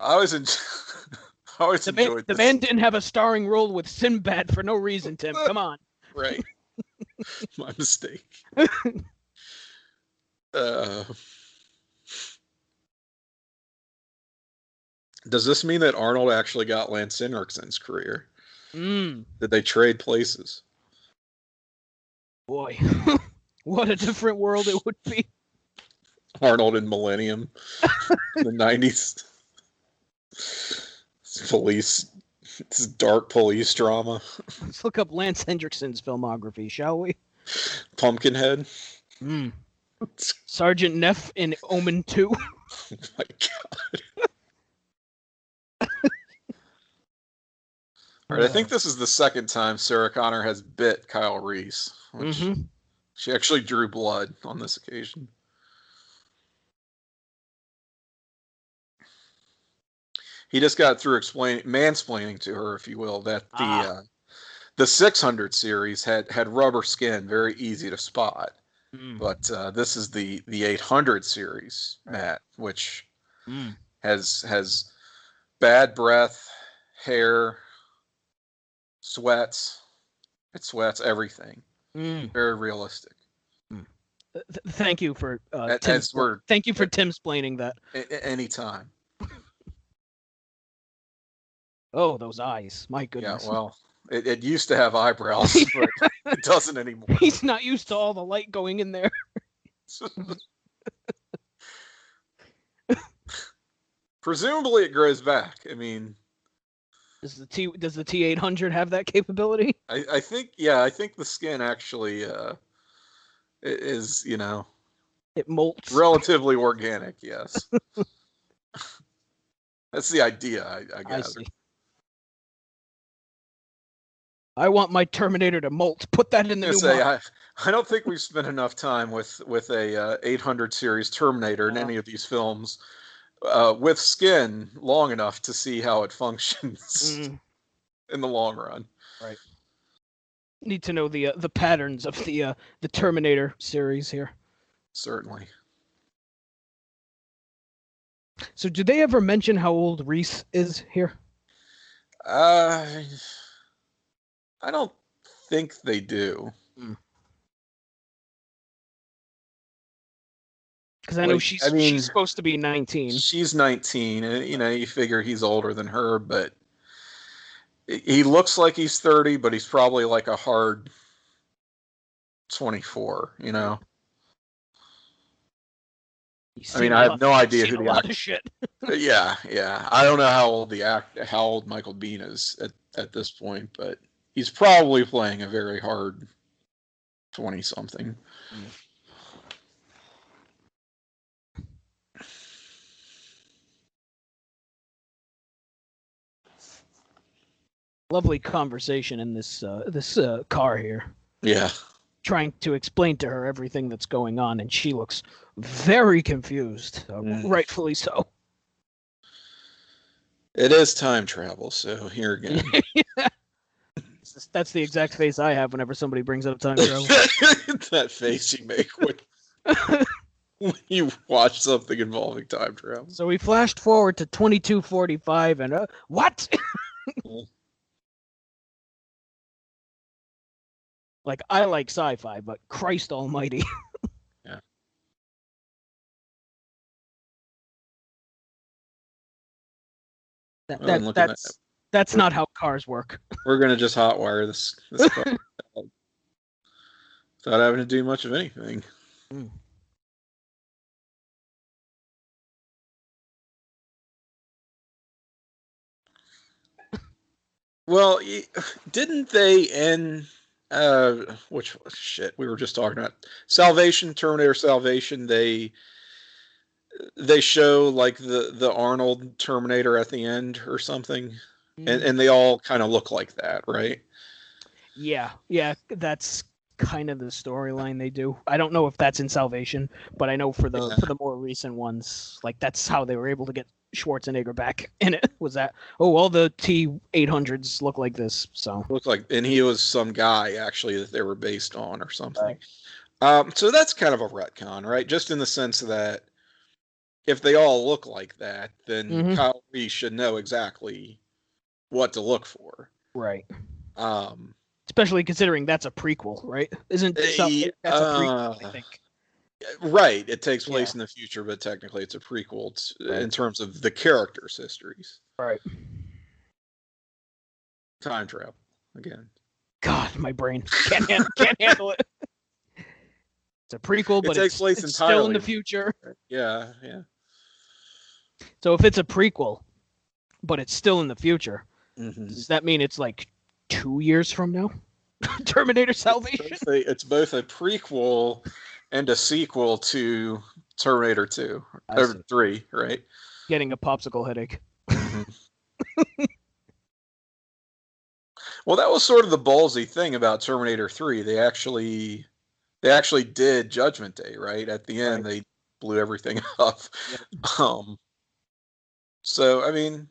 I always enjoyed the man didn't have a starring role with Sinbad for no reason, Tim. Come on. Right. My mistake. Does this mean that Arnold actually got Lance Henriksen's career? Did they trade places? Boy, what a different world it would be. Arnold in Millennium, the 90s. It's dark police drama. Let's look up Lance Henriksen's filmography, shall we? Pumpkinhead. Sergeant Neff in Omen 2. Oh my God. All right, I think this is the second time Sarah Connor has bit Kyle Reese. She actually drew blood on this occasion. He just got through mansplaining to her, if you will, that the 600 series had rubber skin, very easy to spot. But this is the 800 series, Matt, which has bad breath, hair, sweats. It sweats everything. Very realistic. Thank you for thank you for Tim-splaining that. Anytime. Oh, those eyes! My goodness. Yeah, well, it used to have eyebrows, but it doesn't anymore. He's not used to all the light going in there. Presumably, it grows back. I mean, does the T800 have that capability? I think the skin actually is, it molts. Relatively organic. Yes, that's the idea. I guess. I want my Terminator to molt. Put that in the new model. I don't think we've spent enough time with a 800 series Terminator in any of these films with skin long enough to see how it functions in the long run. Right. Need to know the patterns of the Terminator series here. Certainly. So, did they ever mention how old Reese is here? I don't think they do. Because I know she's supposed to be 19. She's 19, and you figure he's older than her, but he looks like he's 30, but he's probably like a hard 24. I mean, I have no idea who the actor. Shit. Yeah. I don't know how old Michael Biehn is at this point, but he's probably playing a very hard 20-something. Lovely conversation in this car here. Yeah. Trying to explain to her everything that's going on, and she looks very confused, rightfully so. It is time travel, so here again. Yeah. That's the exact face I have whenever somebody brings up time travel. That face you make when you watch something involving time travel. So we flashed forward to 2245, and what? Like, I like sci-fi, but Christ almighty. Yeah. That's not how cars work. We're going to just hotwire this car without having to do much of anything. Well, didn't they end... which shit we were just talking about? Terminator Salvation. They show like the Arnold Terminator at the end or something, and they all kind of look like that, right? Yeah, that's kind of the storyline they do. I don't know if that's in Salvation, but I know for the more recent ones, like that's how they were able to get Schwarzenegger back in it. Was that all the T-800s look like this? So look like, and he was some guy actually that they were based on or something. Right. So that's kind of a retcon, right? Just in the sense that if they all look like that, then Kyle Reese should know exactly what to look for, right? Especially considering that's a prequel, right? Isn't that's a prequel? I think. Right, it takes place in the future, but technically it's a prequel in terms of the characters' histories. Right. Time travel again. God, my brain can't handle it. It's a prequel, but it's still in the future. Yeah. So if it's a prequel, but it's still in the future, does that mean it's like 2 years from now? Terminator Salvation? It's both a prequel and a sequel to Terminator 2 or 3, right? Getting a popsicle headache. Well, that was sort of the ballsy thing about Terminator 3. They actually did Judgment Day, right? At the end, they blew everything up. Yep. So, I mean,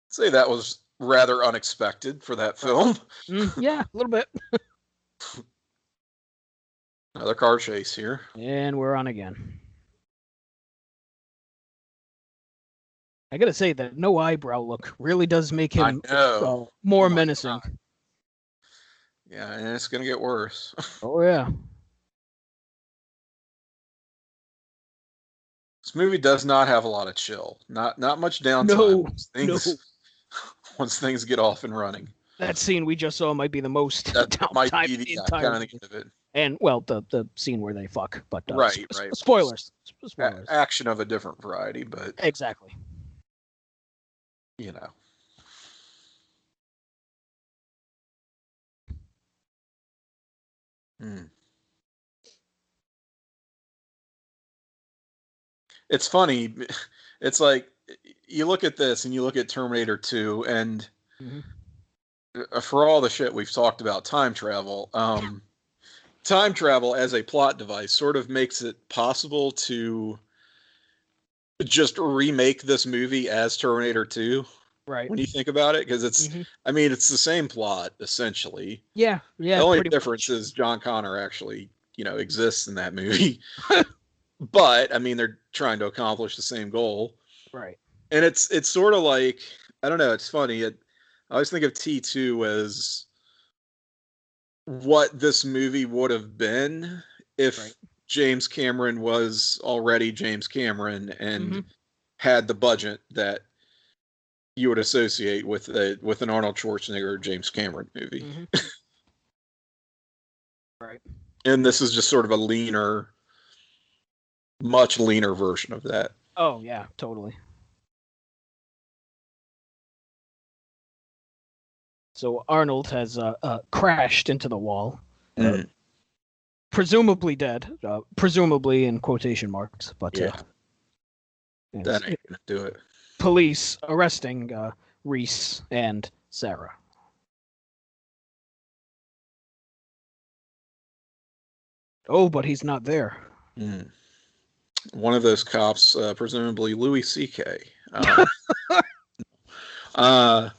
say that was rather unexpected for that film. Yeah, a little bit. Another car chase here. And we're on again. I gotta say that no eyebrow look really does make him more menacing. Yeah, and it's gonna get worse. Oh yeah. This movie does not have a lot of chill. Not much downtime. No. Once things get off and running. That scene we just saw might be the most downtime in the entire kind of the end of it. And well, the scene where they fuck, but right. Spoilers. Action of a different variety, but exactly. You know. It's funny. It's like you look at this and you look at Terminator 2, and for all the shit we've talked about time travel as a plot device sort of makes it possible to just remake this movie as Terminator 2. Right. When you think about it, because it's, Mhm. I mean, it's the same plot essentially. Yeah. The only Pretty difference much. is John Connor actually, exists in that movie. But I mean, they're trying to accomplish the same goal, Right. and it's sort of like, I don't know. It's funny. I always think of T2 as what this movie would have been if Right. James Cameron was already James Cameron and Mhm. had the budget that you would associate with an Arnold Schwarzenegger or James Cameron movie. Mhm. Right. And this is just sort of a leaner, much leaner version of that. Oh yeah, totally. So Arnold has crashed into the wall, Mm. presumably dead. Presumably in quotation marks, but Yeah, yes. that ain't gonna do it. Police arresting Reese and Sarah. Oh, but he's not there. Mm. One of those cops, presumably Louis C.K. Uh,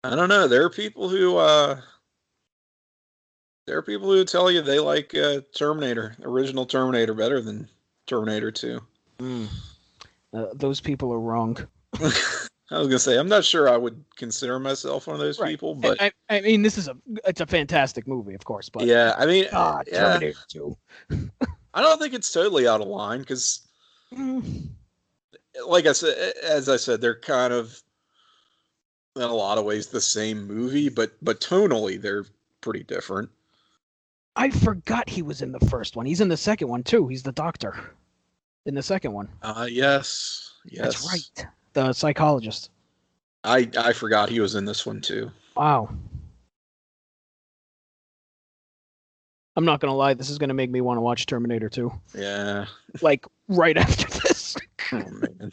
I don't know. There are people who tell you they like Terminator, original Terminator, better than Terminator 2. Those people are wrong. I was gonna say, I'm not sure I would consider myself one of those people, but I mean, it's a fantastic movie, of course, but yeah, I mean, Terminator 2. I don't think it's totally out of line because, Mm. like I said, as I said, they're kind of in a lot of ways the same movie, but tonally they're pretty different. I forgot he was in the first one. He's in the second one too. He's the doctor in the second one. Yes. That's right. The psychologist. I forgot he was in this one too. Wow. I'm not gonna lie. This is gonna make me want to watch Terminator 2. Yeah. Like right after this. Oh man.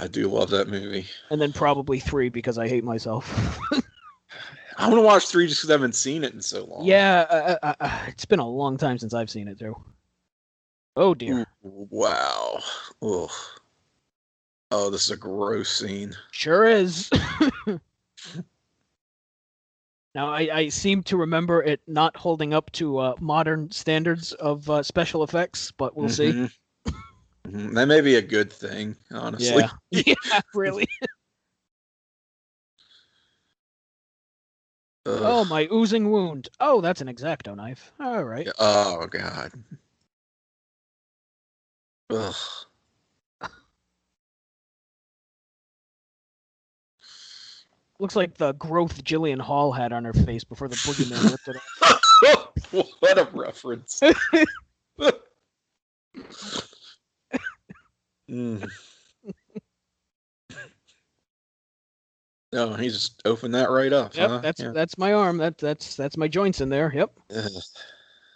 I do love that movie. And then probably 3 because I hate myself. I want to watch 3 just because I haven't seen it in so long. Yeah, it's been a long time since I've seen it too. Oh dear. Ooh, wow. Ugh. Oh, this is a gross scene. Sure is. Now, I seem to remember it not holding up to modern standards of special effects, but we'll see. Mm-hmm. That may be a good thing, honestly. Yeah, yeah, really. Oh, my oozing wound. Oh, that's an X-Acto knife. All right. Oh, God. Ugh. Looks like the growth Jillian Hall had on her face before the boogeyman ripped it off. What a reference. Mm. Oh, he just opened that right up. Yep, Huh? that's my arm. That's my joints in there. Yep.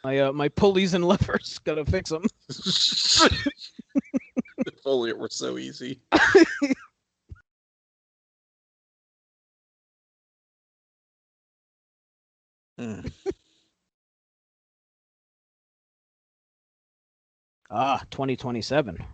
My pulleys and levers. Gotta fix them. If only it were so easy. Mm. 2027.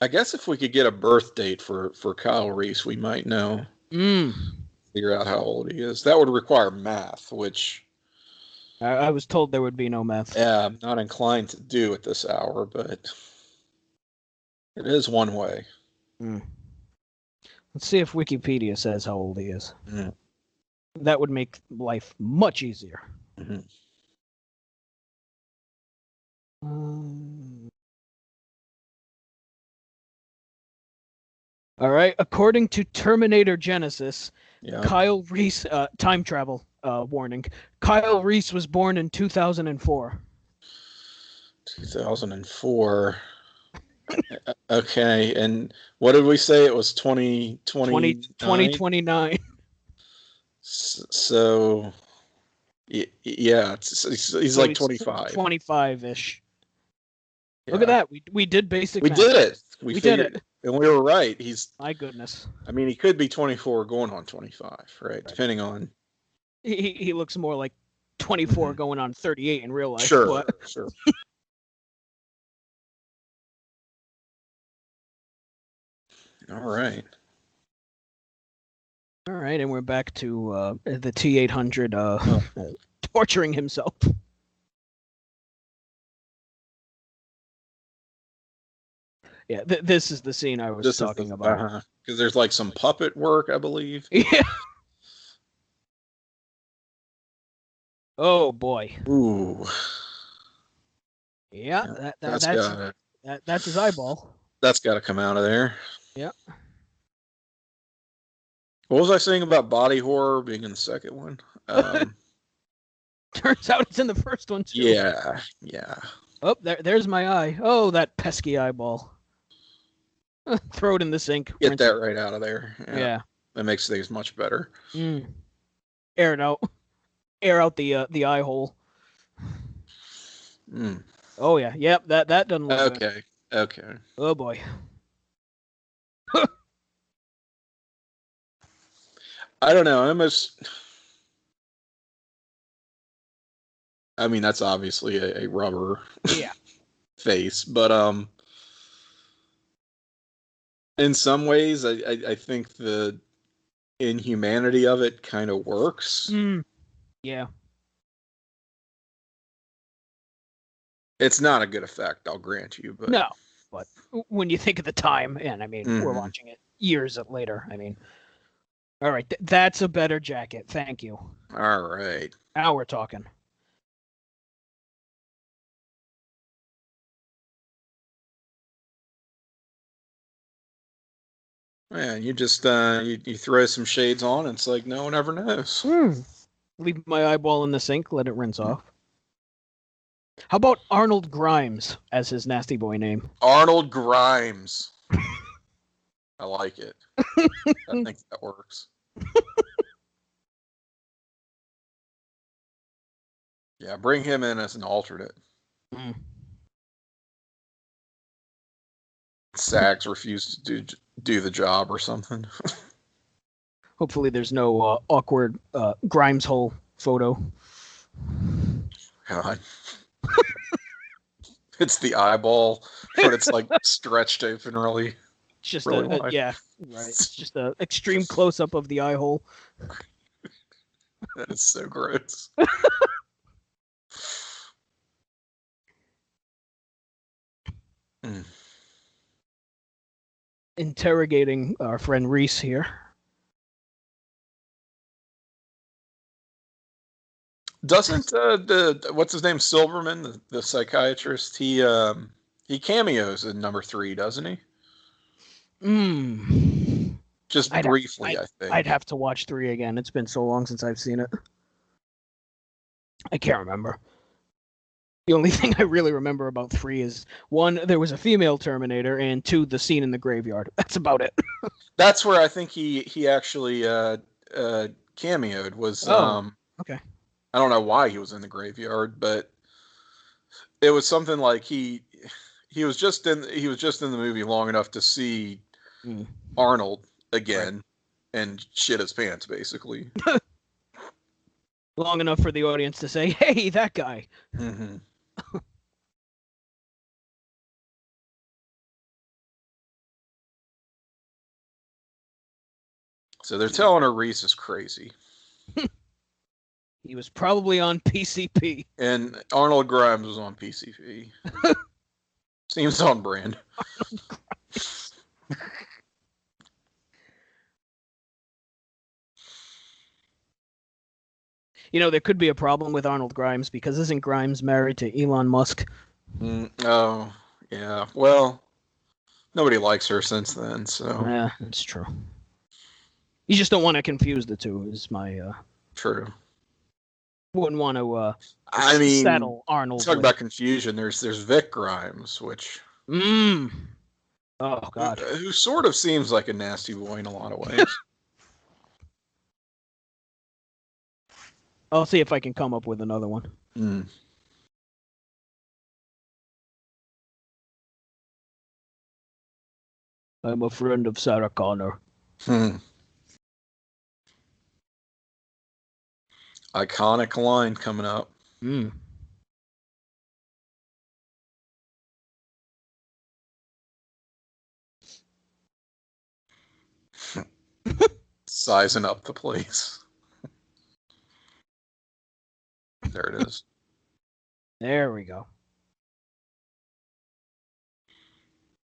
I guess if we could get a birth date for Kyle Reese, we might know. Figure out how old he is. That would require math, which I was told there would be no math. yeah, I'm not inclined to do at this hour, but it is one way. Let's see if Wikipedia says how old he is. Mm. That would make life much easier. Mm-hmm. All right. According to Terminator Genesis, Yeah. Kyle Reese, time travel warning. Kyle Reese was born in 2004. 2004. Okay, and what did we say? It was 2029? 2029. So Yeah, he's So like he's 25. 25-ish. Yeah. Look at that. We did basic We math. did it. We figured, did it. and we were right. My goodness. I mean, he could be 24 going on 25, right? Depending on. He looks more like 24 going on 38 in real life. Sure, But... sure. All right. All right, and we're back to the T-800 torturing himself. Yeah, this is the scene I was talking about. Because there's like some puppet work, I believe. Yeah. Oh boy. Ooh. Yeah, that's his eyeball. That's got to come out of there. Yeah. What was I saying about body horror being in the second one? Turns out it's in the first one too. Yeah. Oh, there's my eye. Oh, that pesky eyeball. Throw it in the sink. Get that right out of there. Yeah. That makes things much better. Air it out. Air out the eye hole. Oh yeah. Yep. That doesn't look good. Okay. Oh boy. I don't know. I mean, that's obviously a rubber face, but in some ways, I think the inhumanity of it kind of works. Yeah. It's not a good effect, I'll grant you, but no. But when you think of the time, and I mean, we're watching it years later. I mean, all right, that's a better jacket. Thank you. All right. Now we're talking. Man, you just you throw some shades on, and it's like no one ever knows. Leave my eyeball in the sink, let it rinse off. How about Arnold Grimes as his nasty boy name? Arnold Grimes. I like it. I think that works. Yeah, bring him in as an alternate. Sags refused to do the job or something. Hopefully there's no awkward Grimes hole photo. God. It's the eyeball, but it's like stretched open really. Just really right. It's just an extreme close up of the eye hole. That is so gross. Interrogating our friend Reese here. Doesn't what's his name, Silverman, the psychiatrist? He cameos in number 3, doesn't he? Just briefly, I think. I'd have to watch 3 again. It's been so long since I've seen it. I can't remember. The only thing I really remember about 3 is 1, there was a female Terminator, and 2, the scene in the graveyard. That's about it. That's where I think he actually cameoed. Was okay. I don't know why he was in the graveyard, but it was something like he was just in the movie long enough to see Arnold again and shit his pants, basically. Long enough for the audience to say, "Hey, that guy." So they're telling her Reese is crazy. He was probably on PCP. And Arnold Grimes was on PCP. Seems on brand. You know, there could be a problem with Arnold Grimes because isn't Grimes married to Elon Musk? Oh, yeah. Well, nobody likes her since then, so. Yeah, that's true. You just don't want to confuse the two, is my... True. Wouldn't want to saddle Arnold. Talk about confusion. There's Vic Grimes, which... Oh, God. Who sort of seems like a nasty boy in a lot of ways. I'll see if I can come up with another one. Mm. I'm a friend of Sarah Connor. Iconic line coming up. Mm. Sizing up the place. There it is. There we go.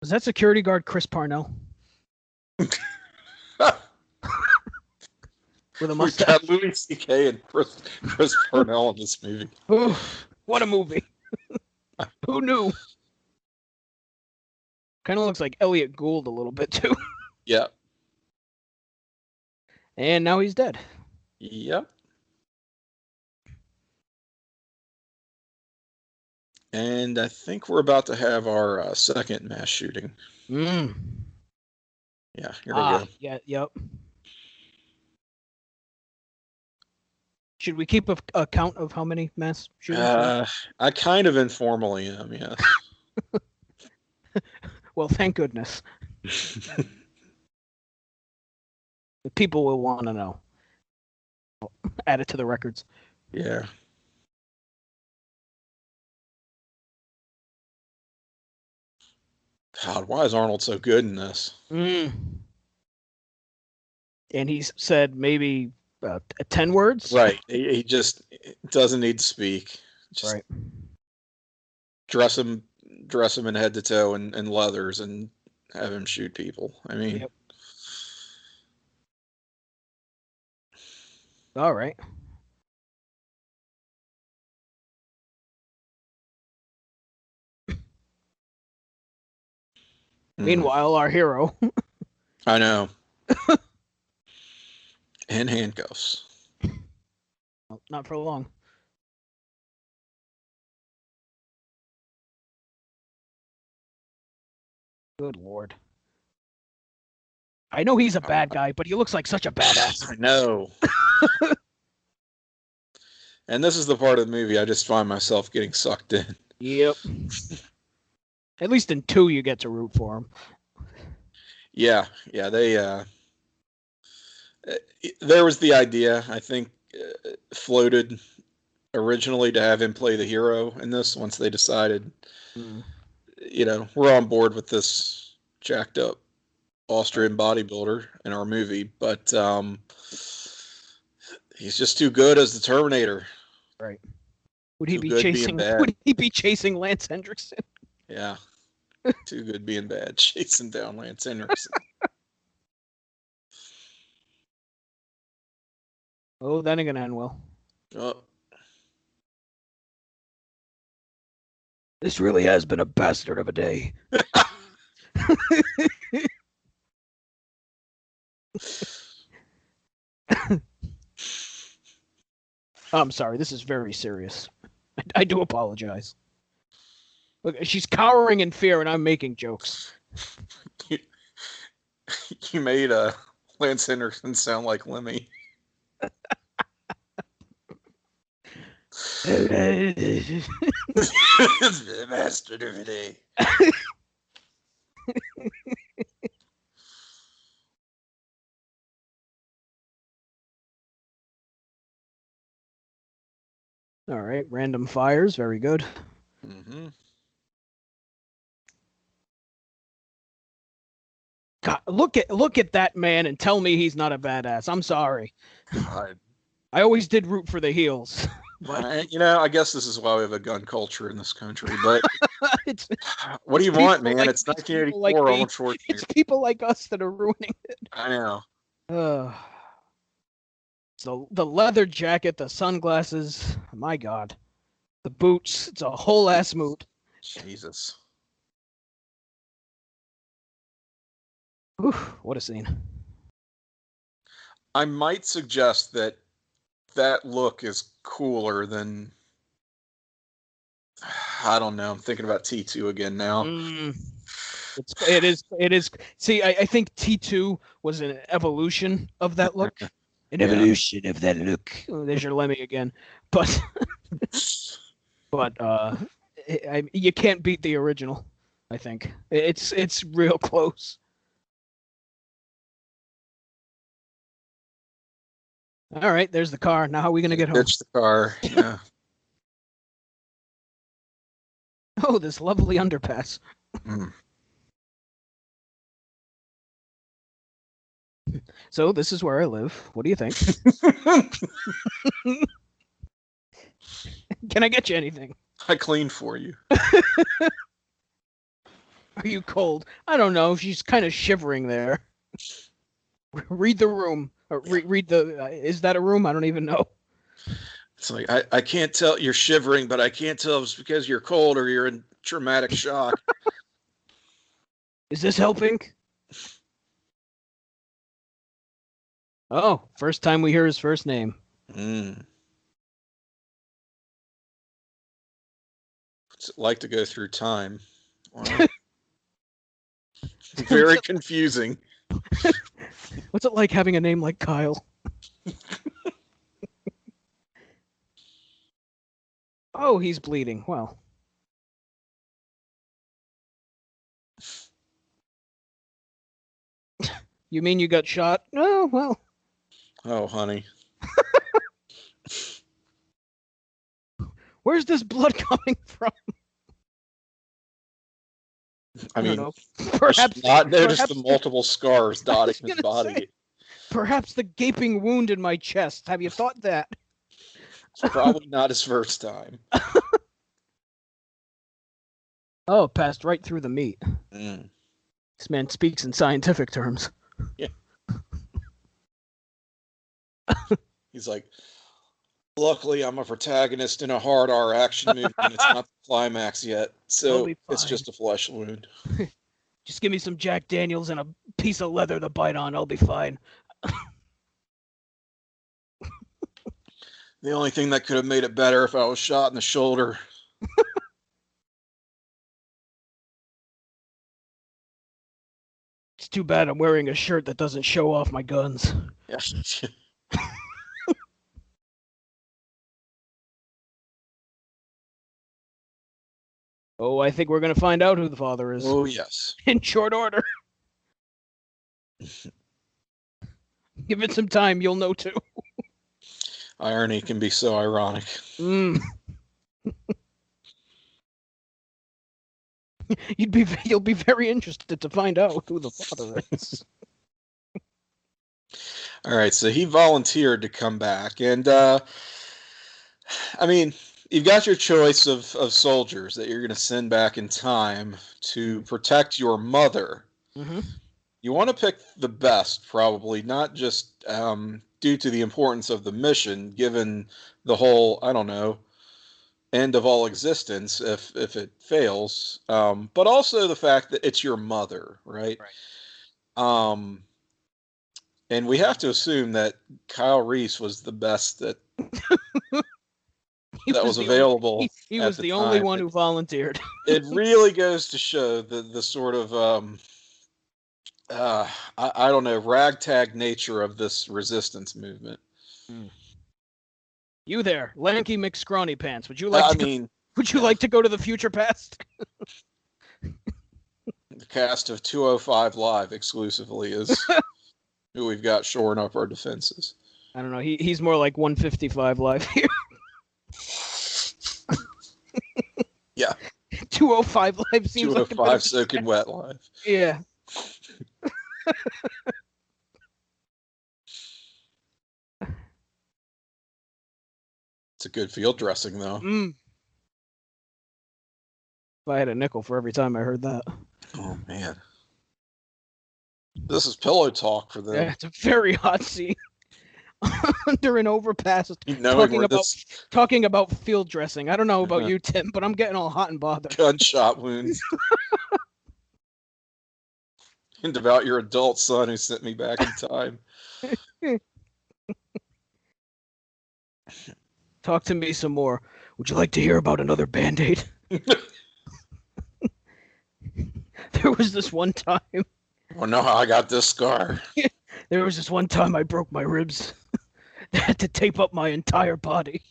Was that security guard Chris Parnell? With a We mustache. got Louis C.K. and Chris Parnell in this movie. Oof, what a movie. Who knew? Kind of looks like Elliot Gould a little bit, too. Yeah. And now he's dead. Yep. And I think we're about to have our second mass shooting. Mm. Yeah, here we go. Yeah, yep. Should we keep a count of how many mass shootings? I kind of informally am, yes. Well, thank goodness. The people will want to know. Add it to the records. Yeah. God, why is Arnold so good in this? Mm. And he's said maybe 10 words? Right. He just doesn't need to speak. Just Right. dress him in head to toe in leathers and have him shoot people. I mean, Yep. All right. Meanwhile, our hero. I know. In handcuffs. Well, not for long. Good Lord. I know he's a bad guy, but he looks like such a badass. I know. And this is the part of the movie I just find myself getting sucked in. Yep. At least in 2, you get to root for him. Yeah, they there was the idea, I think, floated originally to have him play the hero in this once they decided, we're on board with this jacked up Austrian bodybuilder in our movie, but he's just too good as the Terminator. Right. Would he be chasing Lance Henriksen? Yeah. Too good being bad, chasing down Lance Henriksen. Oh, that ain't gonna end well. Oh. This really has been a bastard of a day. I'm sorry, this is very serious. I do apologize. Look, she's cowering in fear, and I'm making jokes. You made Lance Henriksen sound like Lemmy. It's the bastard of a day. All right, random fires, very good. Mm-hmm. God, look at that man and tell me he's not a badass. I'm sorry. God. I always did root for the heels. But I guess this is why we have a gun culture in this country. But what do you people want, man? like- It's 1984. like me. Arnold Schwarzenegger. It's people like us that are ruining it. I know. So the leather jacket, the sunglasses, my God, the boots. It's a whole ass mood. Jesus. Whew, what a scene. I might suggest that look is cooler than, I don't know. I'm thinking about T2 again now. It is. See, I think T2 was an evolution of that look. An evolution of that look. Oh, there's your Lemmy again. But you can't beat the original, I think. It's real close. All right, there's the car. Now how are we going to get home? Ditch the car. Yeah. Oh, this lovely underpass. Mm. So this is where I live. What do you think? Can I get you anything? I cleaned for you. Are you cold? I don't know. She's kind of shivering there. Read the room. Or read the. Is that a room? I don't even know. It's like I can't tell you're shivering, but I can't tell if it's because you're cold or you're in traumatic shock. Is this helping? Oh, first time we hear his first name. Mm. What's it like to go through time? Wow. Very confusing. What's it like having a name like Kyle? Oh, he's bleeding. Well. You mean you got shot? Oh, well. Oh, honey. Where's this blood coming from? I mean, don't know. Perhaps not notice the multiple scars dotting his body. Say, perhaps the gaping wound in my chest. Have you thought that? It's probably not his first time. Oh, passed right through the meat. Mm. This man speaks in scientific terms. Yeah. He's like, luckily I'm a protagonist in a hard R action movie and it's not the climax yet, so it's just a flesh wound. Just give me some Jack Daniels and a piece of leather to bite on, I'll be fine. The only thing that could have made it better if I was shot in the shoulder. It's too bad I'm wearing a shirt that doesn't show off my guns. Yeah. Oh, I think we're going to find out who the father is. Oh, yes. In short order. Give it some time, you'll know too. Irony can be so ironic. Mm. You'll be very interested to find out who the father is. All right, so he volunteered to come back, and I mean, you've got your choice of soldiers that you're going to send back in time to protect your mother. Mm-hmm. You want to pick the best, probably, not just due to the importance of the mission, given the whole, I don't know, end of all existence if it fails, but also the fact that it's your mother, right? And we have to assume that Kyle Reese was the best that was available. He was the only one who volunteered. It really goes to show the sort of I don't know, ragtag nature of this resistance movement. Mm. You there, lanky McScrawny Pants? Would you like to go to the future past? The cast of 205 Live exclusively is who we've got shoring up our defenses. I don't know. He's more like 155 Live here. Yeah. 205 Live seems 205 like Soaking Wet Live. Yeah. It's a good field dressing, though. Mm. If I had a nickel for every time I heard that. Oh, man. This is pillow talk for them. Yeah, it's a very hot scene. Under an overpass, talking about field dressing. I don't know about you, Tim, but I'm getting all hot and bothered. Gunshot wounds. And about your adult son who sent me back in time. Talk to me some more. Would you like to hear about another Band-Aid? There was this one time. Oh no, I got this scar. There was this one time I broke my ribs. had to tape up my entire body.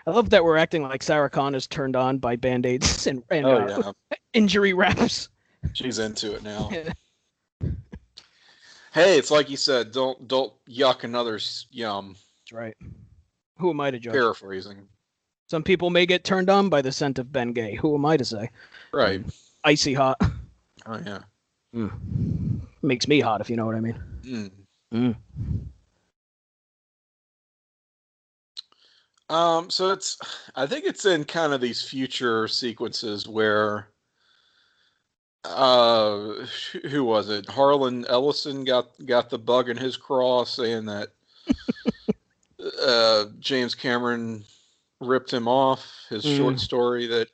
I love that we're acting like Sarah Connor turned on by Band-Aids and injury wraps. She's into it now. Hey, it's like you said, don't yuck another's yum. That's right. Who am I to judge? Paraphrasing. Some people may get turned on by the scent of Bengay. Who am I to say? Right. Icy hot. Oh, yeah. Makes me hot, if you know what I mean. So I think it's in kind of these future sequences where, who was it? Harlan Ellison got the bug in his craw saying that James Cameron ripped him off, his short story that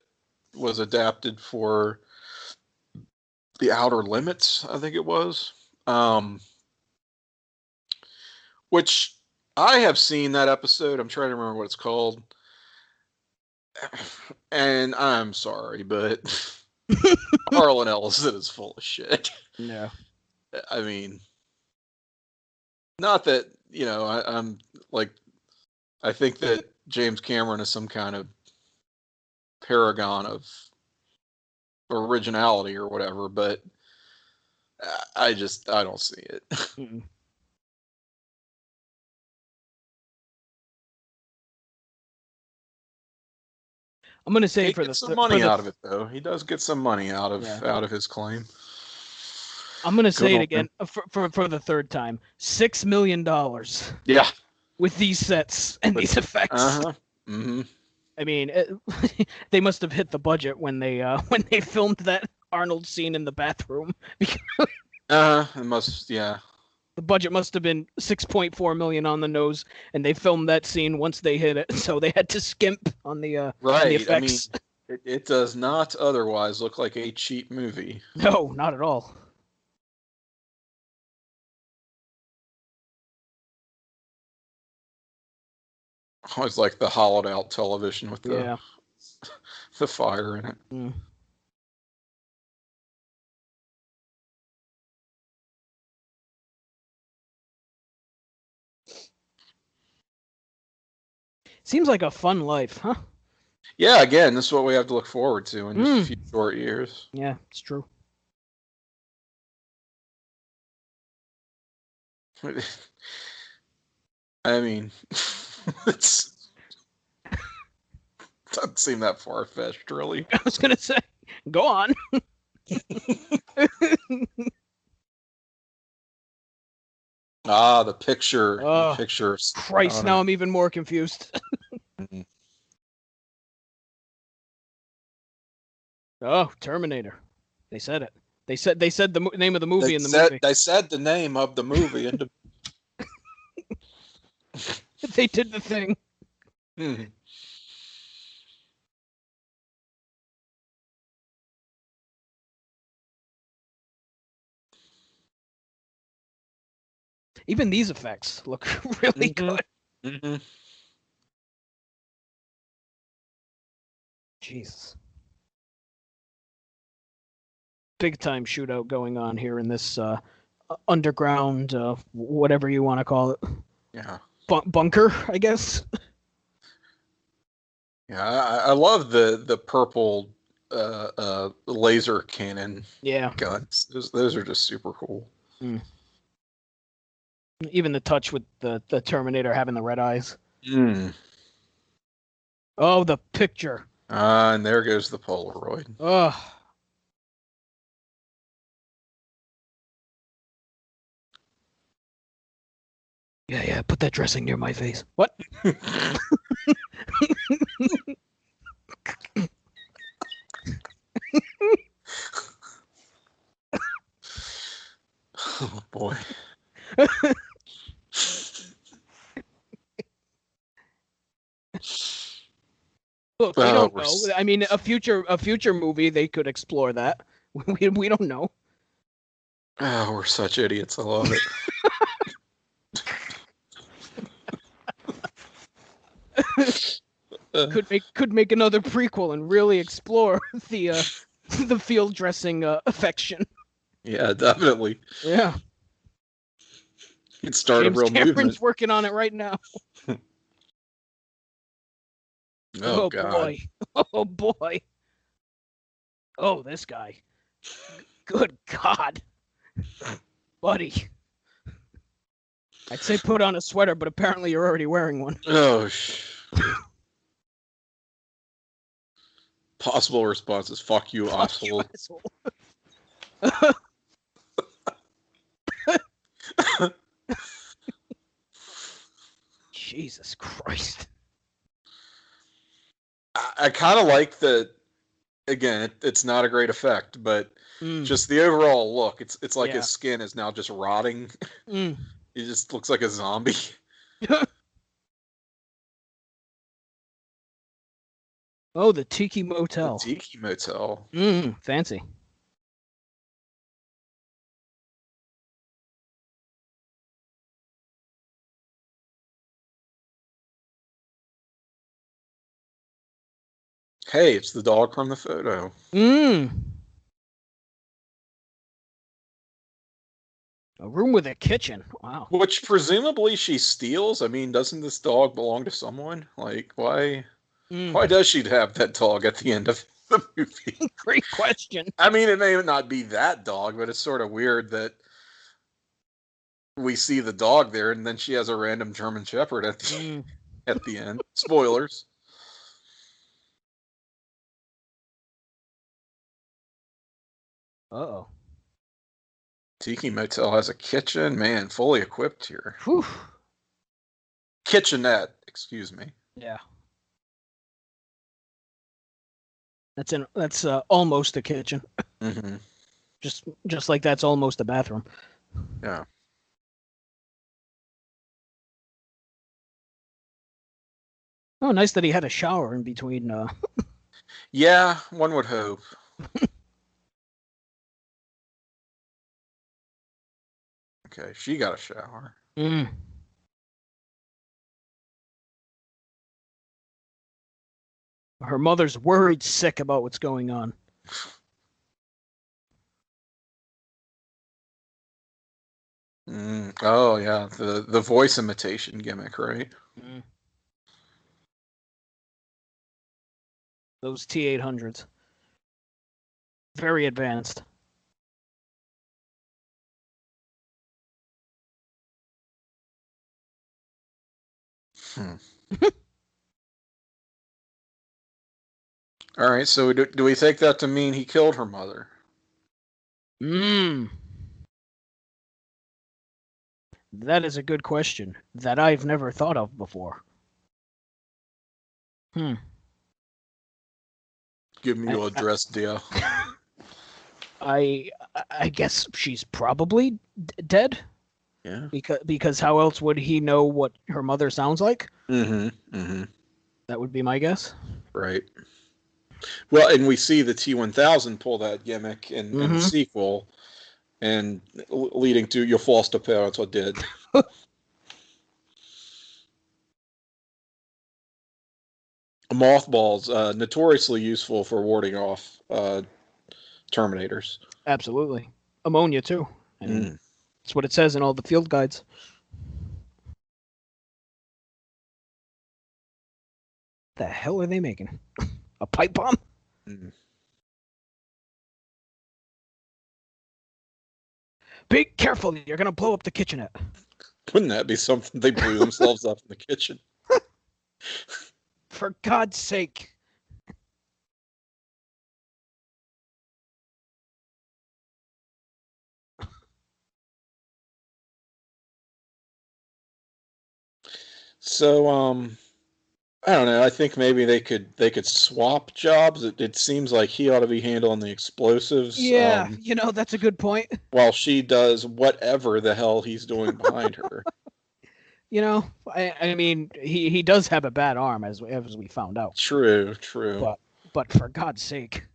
was adapted for The Outer Limits, I think it was. Which I have seen that episode. I'm trying to remember what it's called. And I'm sorry, but Harlan Ellison is full of shit. Yeah. I mean, not that, I'm like, I think that James Cameron is some kind of paragon of originality or whatever, but I don't see it. I'm gonna say he for gets the some money out of it, though. He does get some money out of his claim. I'm gonna say it again for the third time. $6 million. Yeah. With these sets and these effects. I mean, they must have hit the budget when they filmed that Arnold scene in the bathroom. It must, yeah. The budget must have been $6.4 million on the nose, and they filmed that scene once they hit it, so they had to skimp on the effects. I mean, it does not otherwise look like a cheap movie. No, not at all. I always like the hollowed out television with the fire in it. Seems like a fun life, huh? Yeah, again, this is what we have to look forward to in just a few short years. Yeah, it's true. I mean, it doesn't seem that far-fetched, really. I was going to say, go on. The picture. The pictures. Christ, now I'm even more confused. Oh, Terminator. They said it. They said the name of the movie in the movie. They said the name of the movie. They did the thing. Even these effects look really good. Jesus. Big time shootout going on here in this underground, whatever you want to call it. Yeah. Bunker, I guess. Yeah, I love the purple laser cannon guns. Those are just super cool. Even the touch with the Terminator having the red eyes. Oh, the picture. And there goes the Polaroid. Oh. Yeah, put that dressing near my face. What? Oh, boy. Look, we don't know. I mean, a future movie, they could explore that. We don't know. Oh, we're such idiots. I love it. Could make another prequel and really explore the field dressing affection. Yeah, definitely. Yeah. It started James a real Cameron's movement. working on it right now. Oh, God. Boy. Oh boy. Oh, this guy. Good God. Buddy. I'd say put on a sweater, but apparently you're already wearing one. Oh, possible responses. Fuck you, Fuck you, asshole. asshole. Jesus Christ. I kind of like that. Again, it's not a great effect, but just the overall look. It's like his skin is now just rotting. He just looks like a zombie. Oh, the Tiki Motel. The Tiki Motel. Fancy. Hey, it's the dog from the photo. A room with a kitchen. Wow. Which presumably she steals. I mean, doesn't this dog belong to someone? Like, why does she have that dog at the end of the movie? Great question. I mean, it may not be that dog, but it's sort of weird that we see the dog there, and then she has a random German Shepherd at the end. Spoilers. Uh-oh. Tiki Motel has a kitchen. Man, fully equipped here. Whew. Kitchenette, excuse me. Yeah. That's almost a kitchen. Mm-hmm. Just like that's almost a bathroom. Yeah. Oh, nice that he had a shower in between. Yeah, one would hope. Okay, she got a shower. Her mother's worried sick about what's going on. Oh, yeah, the voice imitation gimmick, right? Those T-800s. Very advanced. All right, so do we take that to mean he killed her mother? That is a good question that I've never thought of before. Give me your address, dear. I guess she's probably dead. Yeah. Because how else would he know what her mother sounds like? Mm-hmm. That would be my guess. Right. Well, and we see the T-1000 pull that gimmick in the sequel, and leading to your foster parents are dead. Mothballs, notoriously useful for warding off Terminators. Absolutely. Ammonia, too. And that's what it says in all the field guides. The hell are they making? A pipe bomb? Be careful, you're going to blow up the kitchenette. Wouldn't that be something? They blew themselves up in the kitchen. For God's sake. So, I don't know. I think maybe they could swap jobs. It seems like he ought to be handling the explosives. Yeah, that's a good point. While she does whatever the hell he's doing behind her. I mean, he does have a bad arm, as we found out. True. But for God's sake,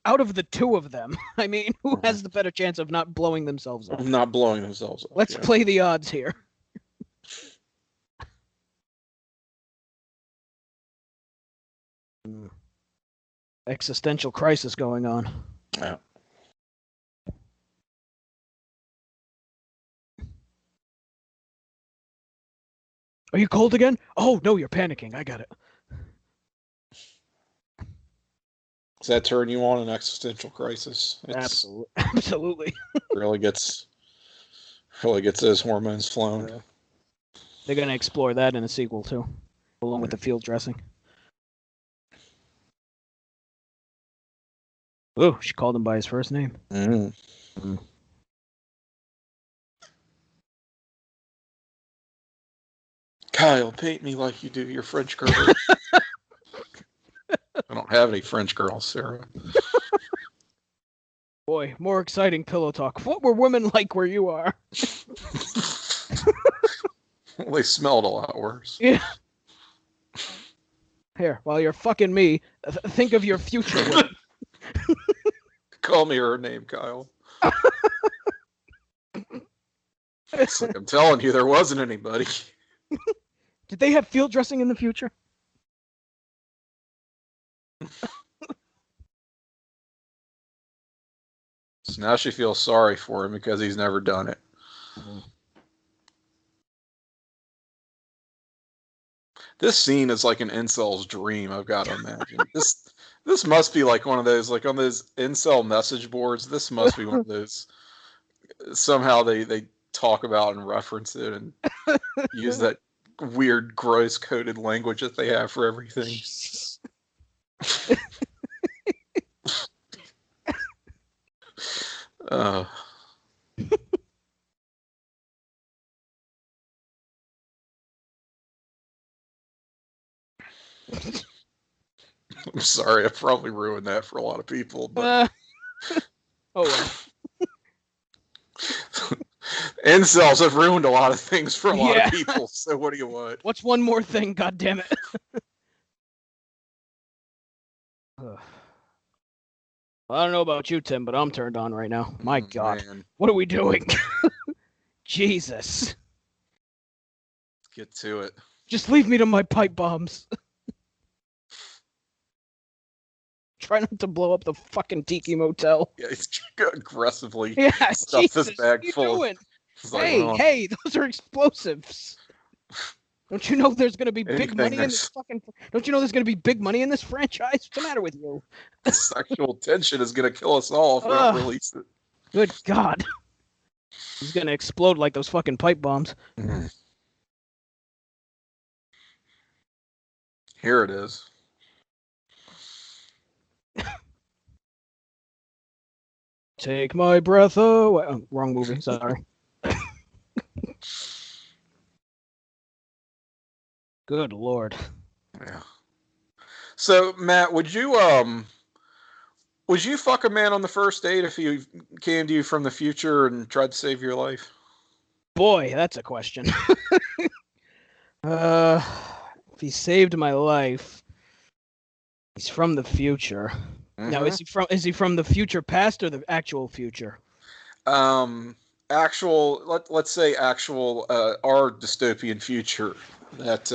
out of the two of them, I mean, who has the better chance of not blowing themselves up? Not blowing themselves up. Let's play the odds here. Existential crisis going on. Yeah. Are you cold again? Oh, no, you're panicking. I got it. Does that turn you on an existential crisis? Absolutely. Absolutely. really gets those hormones flowing. They're going to explore that in a sequel, too, along with the field dressing. Oh, she called him by his first name. Kyle, paint me like you do your French girl. I don't have any French girls, Sarah. Boy, more exciting pillow talk. What were women like where you are? Well, they smelled a lot worse. Yeah. Here, while you're fucking me, think of your future women. Call me her name, Kyle. It's like, I'm telling you, there wasn't anybody. Did they have field dressing in the future? So now she feels sorry for him because he's never done it. This scene is like an incel's dream, I've got to imagine. This must be like one of those, like on those incel message boards, this must be one of those. Somehow they talk about and reference it and use that weird, gross coded language that they have for everything. I'm sorry, I probably ruined that for a lot of people, but oh well. Incels have ruined a lot of things for a lot of people, so what do you want? What's one more thing, goddammit? Well, I don't know about you, Tim, but I'm turned on right now. My God. Man. What are we doing? Jesus. Let's get to it. Just leave me to my pipe bombs. Try not to blow up the fucking Tiki Motel. Yeah, he's aggressively stuff this bag full. Hey, those are explosives. Don't you know there's going to be big money in this fucking... Don't you know there's going to be big money in this franchise? What's the matter with you? Sexual tension is going to kill us all if we don't release it. Good God. He's going to explode like those fucking pipe bombs. Here it is. Take my breath away. Oh, wrong movie, sorry. Good Lord. Yeah. So, Matt, would you fuck a man on the first date if he came to you from the future and tried to save your life? Boy, that's a question. If he saved my life, he's from the future. Now, is he from the future past or the actual future? Let's say actual our dystopian future that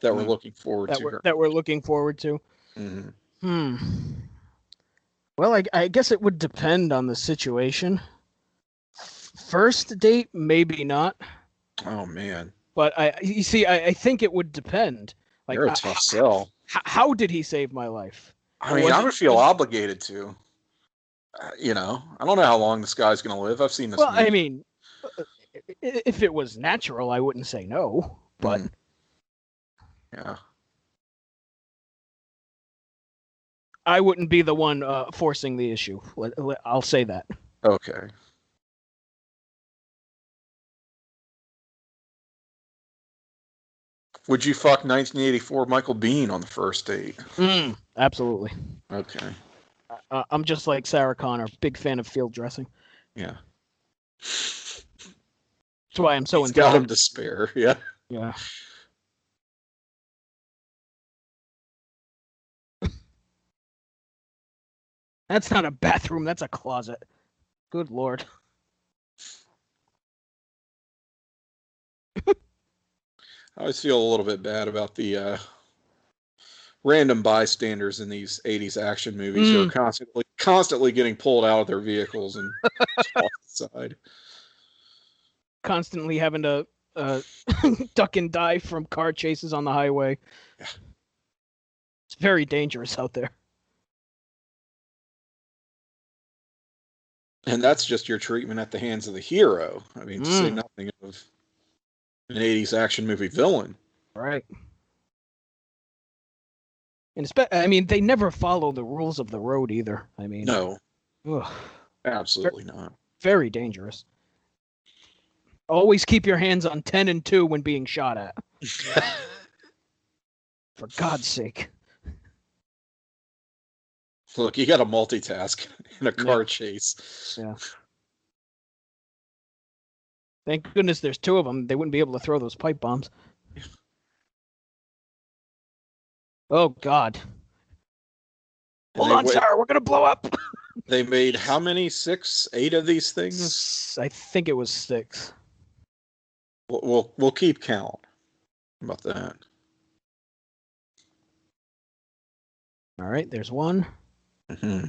we're looking forward to. That we're looking forward to. Well, I guess it would depend on the situation. First date, maybe not. Oh man. But I think it would depend. Like, you're a tough sell. How did he save my life? I mean, I would feel obligated to. I don't know how long this guy's going to live. I've seen this. Well, I mean, if it was natural, I wouldn't say no. But yeah, I wouldn't be the one forcing the issue. I'll say that. Okay. Would you fuck 1984 Michael Biehn on the first date? Absolutely. Okay. I'm just like Sarah Connor, big fan of field dressing. Yeah. That's why I'm so He's got him to spare, yeah. Yeah. That's not a bathroom, that's a closet. Good Lord. I always feel a little bit bad about the random bystanders in these 80s action movies who are constantly getting pulled out of their vehicles and tossed aside. Constantly having to duck and dive from car chases on the highway. Yeah. It's very dangerous out there. And that's just your treatment at the hands of the hero. I mean, to say nothing of an 80s action movie villain. Right. And I mean, they never follow the rules of the road either. I mean, No. Ugh. Absolutely not. Very dangerous. Always keep your hands on 10 and 2 when being shot at. For God's sake. Look, you got to multitask in a car chase. Yeah. Thank goodness there's 2 of them. They wouldn't be able to throw those pipe bombs. Oh, God. Hold on, sir. We're going to blow up. They made how many? 6, 8 of these things? I think it was 6. We'll keep count. How about that? All right, there's 1. Mm-hmm.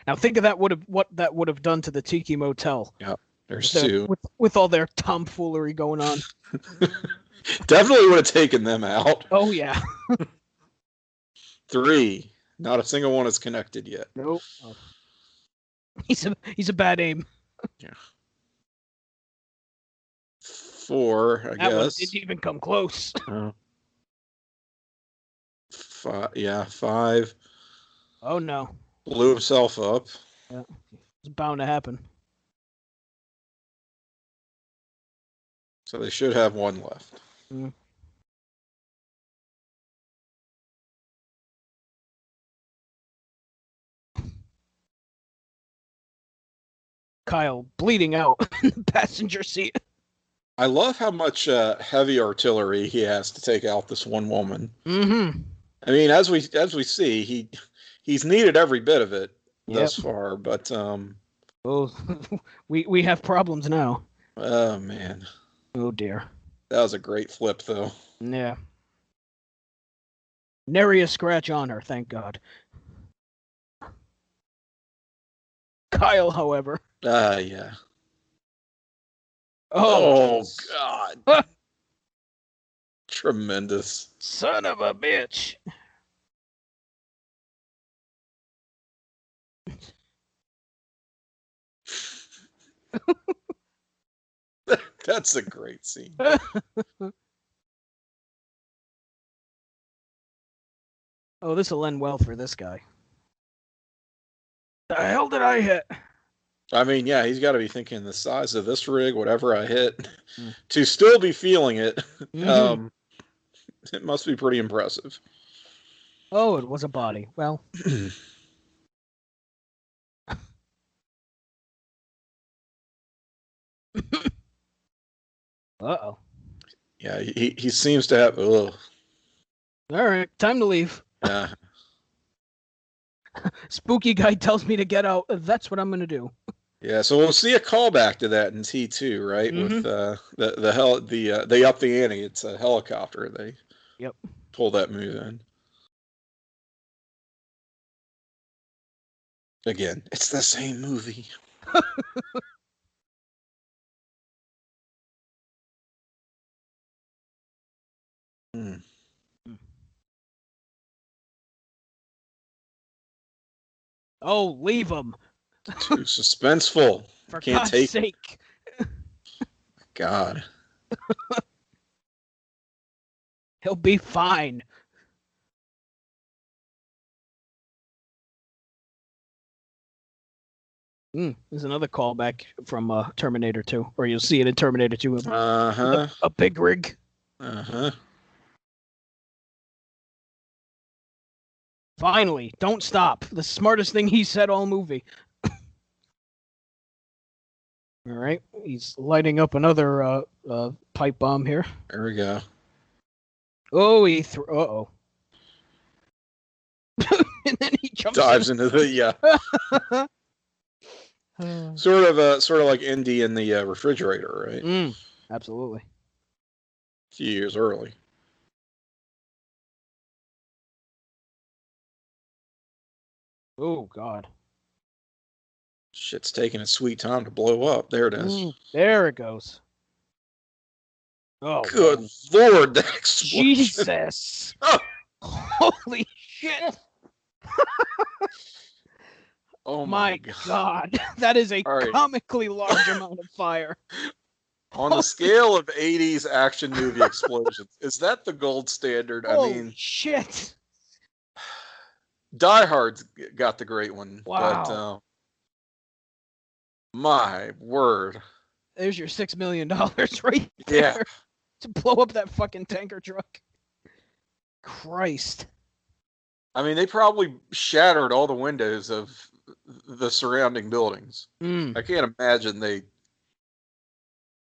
Now think of what that would have done to the Tiki Motel. Yeah, there's 2. With all their tomfoolery going on. Definitely would have taken them out. Oh yeah. 3. Not a single one is connected yet. Nope. Oh. He's a bad aim. Yeah. 4, I that guess. One didn't even come close. 5. Yeah, 5. Oh no. Blew himself up. Yeah. It's bound to happen. So they should have 1 left. Mm. Kyle bleeding out in the passenger seat. I love how much heavy artillery he has to take out this one woman. Mm-hmm. I mean, as we see, he's needed every bit of it thus far, but oh, we have problems now. Oh man. Oh dear. That was a great flip, though. Yeah. Nary a scratch on her, thank God. Kyle, however. Yeah. Oh God. Tremendous. Son of a bitch. That's a great scene. Oh, this will end well for this guy. The hell did I hit? I mean, yeah, he's got to be thinking the size of this rig, whatever I hit, to still be feeling it. Mm-hmm. It must be pretty impressive. Oh, it was a body. Well. Uh-oh. Yeah, he seems to have... Ugh. All right, time to leave. Yeah. Spooky guy tells me to get out. That's what I'm going to do. Yeah, so we'll see a callback to that in T2, right? Mm-hmm. With they up the ante. It's a helicopter. They pull that move in. Again, it's the same movie. Oh, leave him. Too suspenseful. For Can't God's take sake. God. He'll be fine. There's another callback from Terminator 2, or you'll see it in Terminator 2. Uh-huh. A big rig. Uh-huh. Finally, don't stop. The smartest thing he said all movie. All right, he's lighting up another pipe bomb here. There we go. Oh, he threw. Uh-oh. And then he dives into the sort of like Indy in the refrigerator, right? Absolutely. A few years early. Oh God. Shit's taking its sweet time to blow up. There it is. There it goes. Oh, Good Lord, that explosion. Jesus. Oh, Holy shit. oh My God. That is a All right. comically large amount of fire. On the scale of 80s action movie explosions, is that the gold standard? I Holy mean, shit. Die Hard's got the great one, Wow. but my word. There's your $6 million right there Yeah. to blow up that fucking tanker truck. Christ. I mean, they probably shattered all the windows of the surrounding buildings. I can't imagine they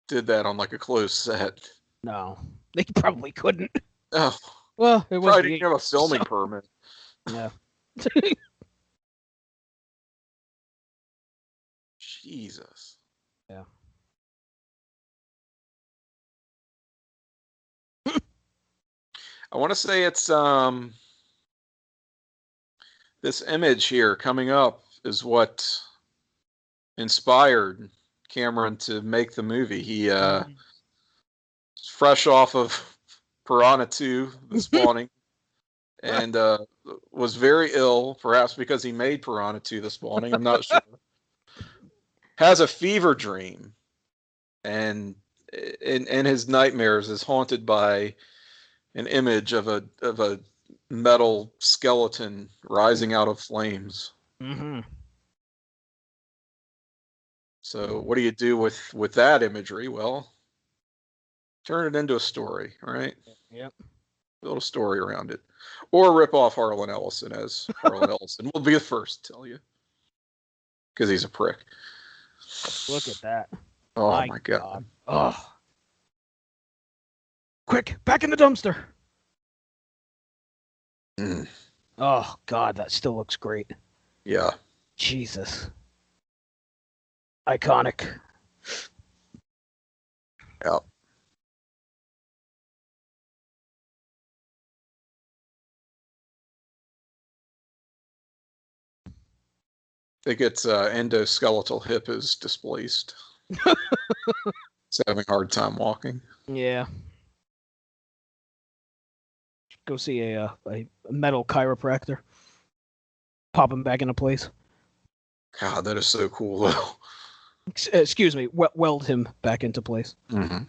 did that on like a closed set. No, they probably couldn't. Oh, Well, it was probably didn't have a filming permit. Yeah. Jesus. Yeah. I want to say it's this image here coming up is what inspired Cameron to make the movie. He fresh off of Piranha 2, The Spawning, and was very ill, perhaps because he made Piranha 2, The Spawning. I'm not sure. Has a fever dream, and in his nightmares is haunted by an image of a metal skeleton rising out of flames. Mm-hmm. So what do you do with that imagery? Well, turn it into a story, right? Yep. Build a story around it, or rip off Harlan Ellison, as Harlan Ellison will be the first to tell you, because he's a prick. Look at that. Oh my God. Oh. Quick, back in the dumpster. Mm. Oh God, that still looks great. Yeah. Jesus. Iconic. Yeah. I think its endoskeletal hip is displaced. It's having a hard time walking. Yeah. Go see a metal chiropractor. Pop him back into place. God, that is so cool, though. Excuse me, weld him back into place. Mm-hmm.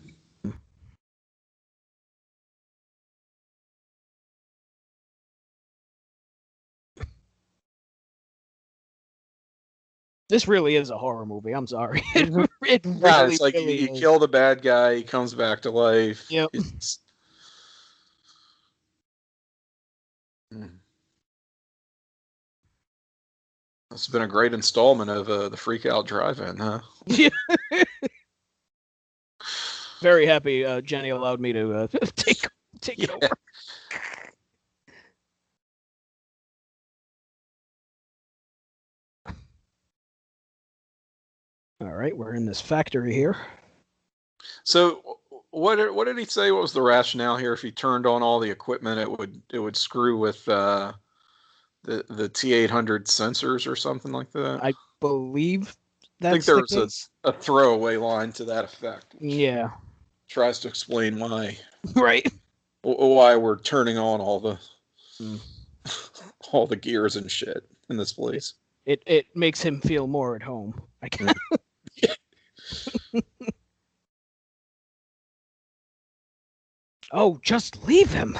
This really is a horror movie. I'm sorry. It Yeah, really, it's like really you is. kill the bad guy, he comes back to life. Yep. It's been a great installment of the Freak Out Drive-In, huh? Yeah. Very happy Jenny allowed me to take it over. All right, we're in this factory here. So, what did he say? What was the rationale here? If he turned on all the equipment, it would screw with the T800 sensors or something like that. I believe that's I think there the was a throwaway line to that effect. Yeah. Tries to explain why. Right. Why we're turning on all the all the gears and shit in this place. It makes him feel more at home. I can't. Oh, just leave him.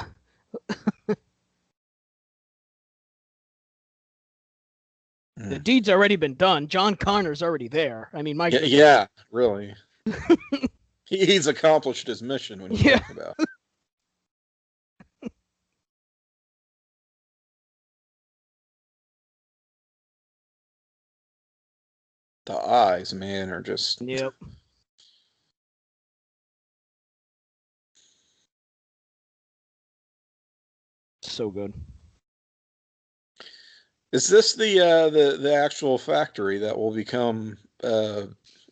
The deed's already been done. John Connor's already there. I mean, yeah, really. He's accomplished his mission when you talk about. The eyes, man, are just. Yep. So good. Is this the actual factory that will become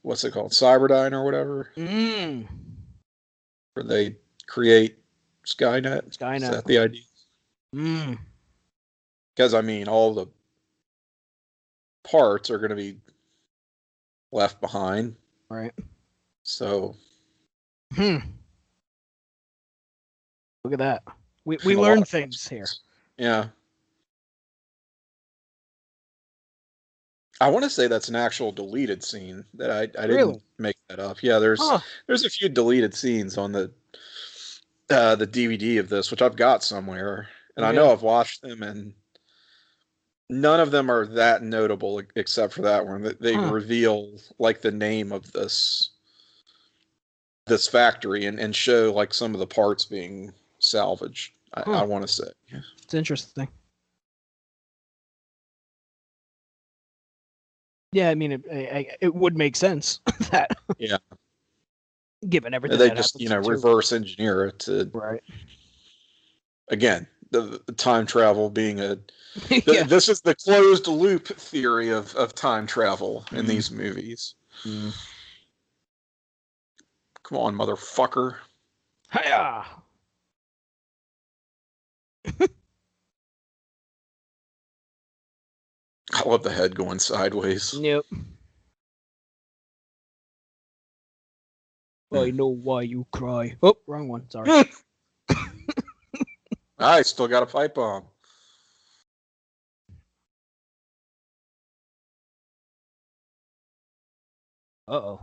what's it called, Cyberdyne or whatever? Where they create Skynet. Is that the idea? Because I mean, all the parts are going to be left behind. Right. So. Look at that. We And a lot learn of things here. Yeah. I want to say that's an actual deleted scene that I Really? didn't make that up. Yeah, there's a few deleted scenes on the DVD of this, which I've got somewhere, and I know I've watched them, and none of them are that notable except for that one. They reveal like the name of this factory and show like some of the parts being salvaged. I want to say. It's interesting. Yeah, I mean, it would make sense that. Yeah. Given everything They that just, happens, reverse engineer it to. Right. Again, the time travel being Yeah. This is the closed loop theory of time travel in these movies. Come on, motherfucker. Hiya! I love the head going sideways. Yep. I know why you cry. Oh, wrong one. Sorry. I still got a pipe bomb. Uh-oh.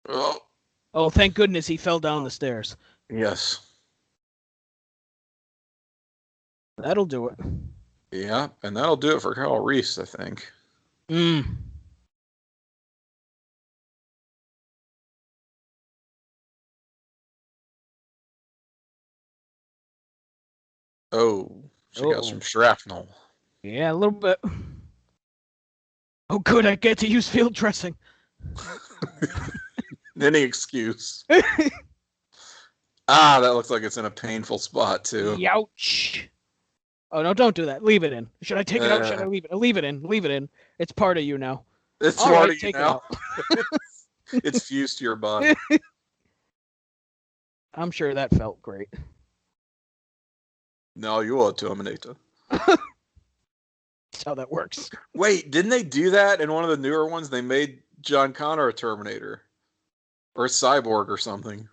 Oh. Oh, thank goodness he fell down the stairs. Yes. That'll do it. Yeah, and that'll do it for Kyle Reese, I think. Oh, she got some shrapnel. Yeah, a little bit. Oh, good, I get to use field dressing. Any excuse. That looks like it's in a painful spot, too. Youch. Oh, no, don't do that. Leave it in. Should I take it out? Should I leave it? Leave it in. Leave it in. It's part of you now. It's part of you now. It's fused to your body. I'm sure that felt great. No, you are Terminator. That's how that works. Wait, didn't they do that in one of the newer ones? They made John Connor a Terminator. Or a cyborg or something.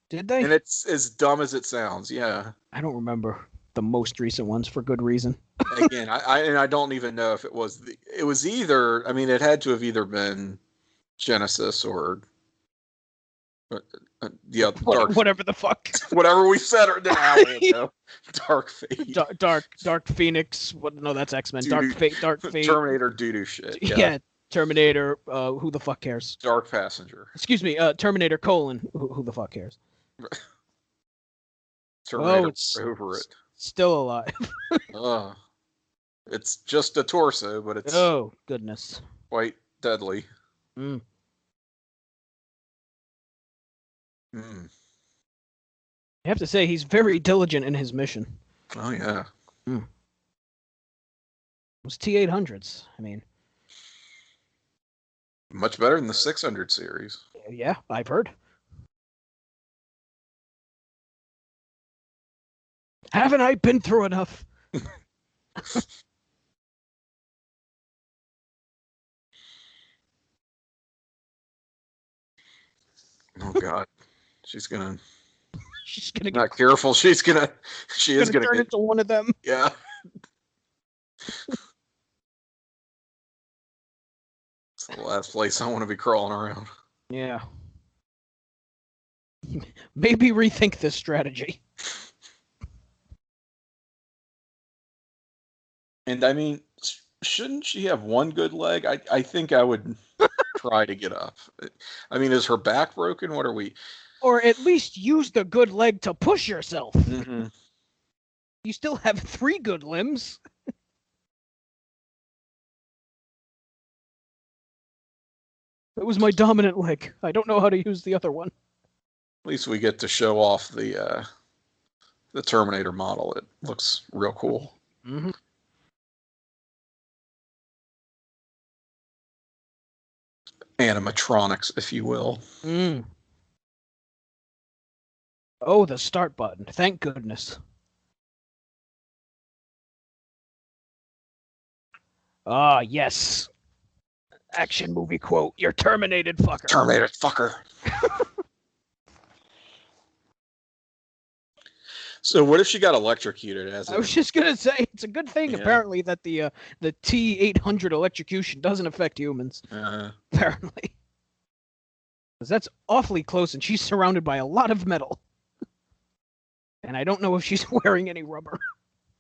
Did they? And it's as dumb as it sounds, yeah. I don't remember the most recent ones for good reason. Again, I don't even know if it was either, I mean, it had to have either been Genesis or Dark, whatever the fuck. Whatever we said or now. Dark Fate. Dark Phoenix. What? No, that's X-Men. Dark Fate. Terminator doo-doo shit. Yeah. Terminator. Who the fuck cares? Dark Passenger. Excuse me. Terminator : who the fuck cares? Terminator over it. Still alive. It's just a torso, but it's goodness, quite deadly. I have to say, he's very diligent in his mission. Oh, yeah. It was T-800s. I mean... Much better than the 600 series. Yeah, I've heard. Haven't I been through enough? Oh, God. She's gonna not careful. She is gonna turn into one of them. Yeah. It's the last place I want to be crawling around. Yeah. Maybe rethink this strategy. And I mean, shouldn't she have one good leg? I think I would try to get up. I mean, is her back broken? What are we? Or at least use the good leg to push yourself. Mm-hmm. You still have 3 good limbs. It was my dominant leg. I don't know how to use the other one. At least we get to show off the Terminator model. It looks real cool. Mm-hmm. Animatronics, if you will. Oh, the start button. Thank goodness. Ah, yes. Action movie quote. You're terminated, fucker. Terminated, fucker. So what if she got electrocuted as I was just gonna say it's a good thing Yeah. apparently that the T-800 electrocution doesn't affect humans. Apparently, because that's awfully close, and she's surrounded by a lot of metal. And I don't know if she's wearing any rubber.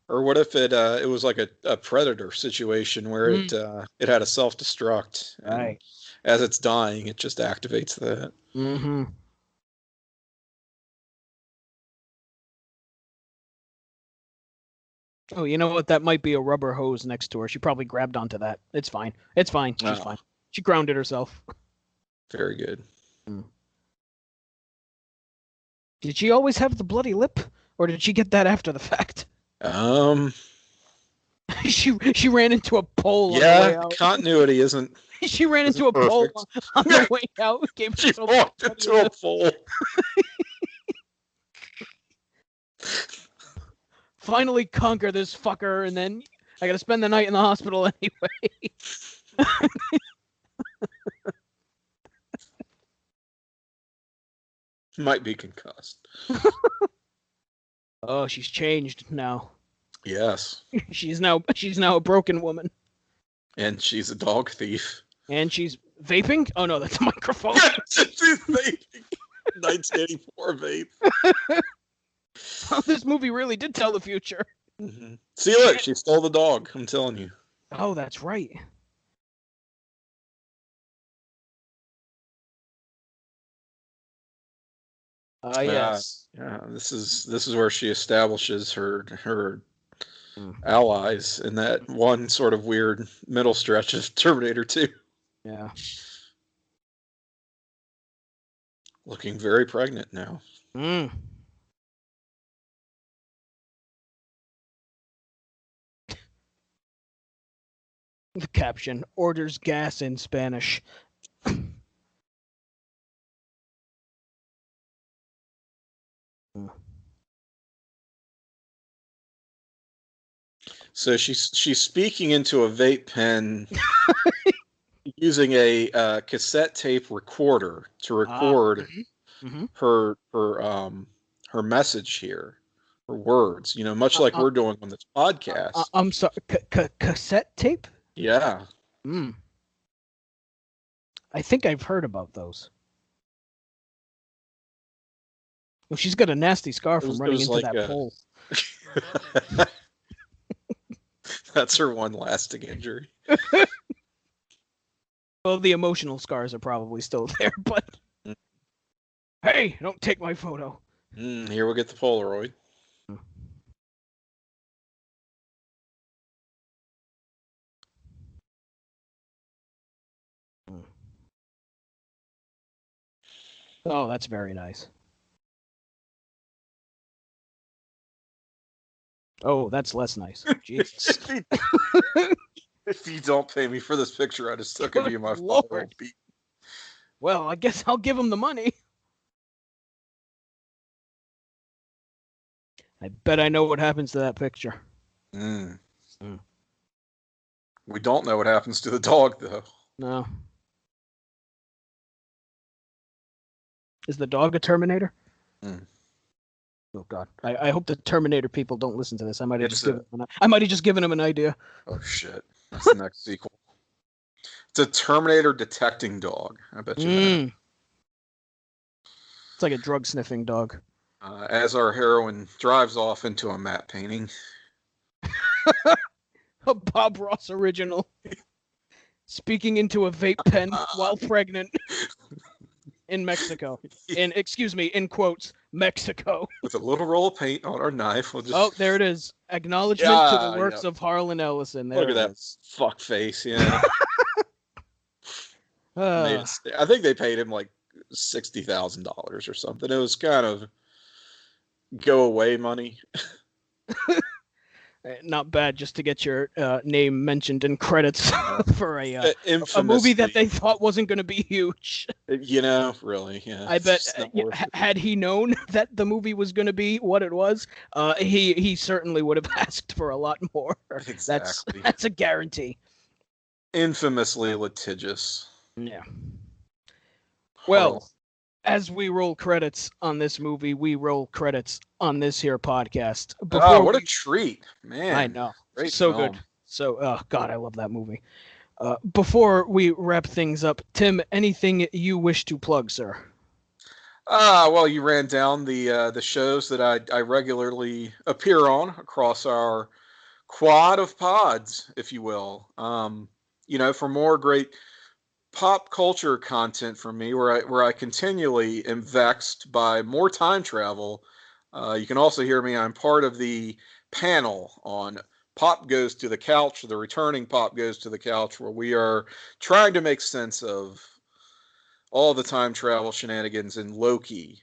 Or what if it was like a predator situation where it had a self-destruct, and Right. as it's dying, it just activates that. Mm-hmm. Oh, you know what? That might be a rubber hose next to her. She probably grabbed onto that. It's fine. It's fine. She's fine. She grounded herself. Very good. Did she always have the bloody lip, or did she get that after the fact? She ran into a pole. Yeah, on the way out. continuity isn't. She ran into a pole on the way out. She walked into a pole. Finally conquer this fucker, and then I gotta spend the night in the hospital anyway. Might be concussed. Oh, she's changed now. Yes. She's now a broken woman. And she's a dog thief. And she's vaping? Oh no, that's a microphone. She's vaping. 1984 vape. Oh, this movie really did tell the future. Mm-hmm. See, look, she stole the dog. I'm telling you. Oh, that's right. Yes. Yeah, this is where she establishes her allies in that one sort of weird middle stretch of Terminator 2. Yeah. Looking very pregnant now. The caption, orders gas in Spanish. So she's speaking into a vape pen using a cassette tape recorder to record her message here, her words. You know, much like we're doing on this podcast. I'm sorry, cassette tape? Yeah. I think I've heard about those. Well, she's got a nasty scar from running into that pole. That's her one lasting injury. Well, the emotional scars are probably still there, but... Hey, don't take my photo. Here we get the Polaroid. Oh, that's very nice. Oh, that's less nice. Jesus. If you don't pay me for this picture, I just took it to you my phone. Well, I guess I'll give him the money. I bet I know what happens to that picture. We don't know what happens to the dog, though. No. Is the dog a Terminator? Oh God! I hope the Terminator people don't listen to this. I might have just given him an idea. Oh shit! That's the next sequel. It's a Terminator detecting dog. I bet you. That. It's like a drug sniffing dog. As our heroine drives off into a matte painting. A Bob Ross original. Speaking into a vape pen while pregnant. In Mexico. In quotes, Mexico. With a little roll of paint on our knife. We'll just... Oh, there it is. Acknowledgement to the works of Harlan Ellison. There Look at that fuck face, yeah. I think they paid him like $60,000 or something. It was kind of go away money. Not bad just to get your name mentioned in credits for a movie that they thought wasn't going to be huge. You know, really, yeah. I bet had he known that the movie was going to be what it was, he certainly would have asked for a lot more. Exactly. That's a guarantee. Infamously litigious. Yeah. Well, as we roll credits on this movie, we roll credits on this here podcast. Oh, what a treat, man. I know. Great So film. good. So, oh, God, I love that movie. Before we wrap things up, Tim, anything you wish to plug, sir? Well, you ran down the shows that I regularly appear on across our quad of pods, if you will. For more great pop culture content from me, where I continually am vexed by more time travel. You can also hear me. I'm part of the panel on Pop Goes to the Couch, the returning Pop Goes to the Couch, where we are trying to make sense of all the time travel shenanigans in Loki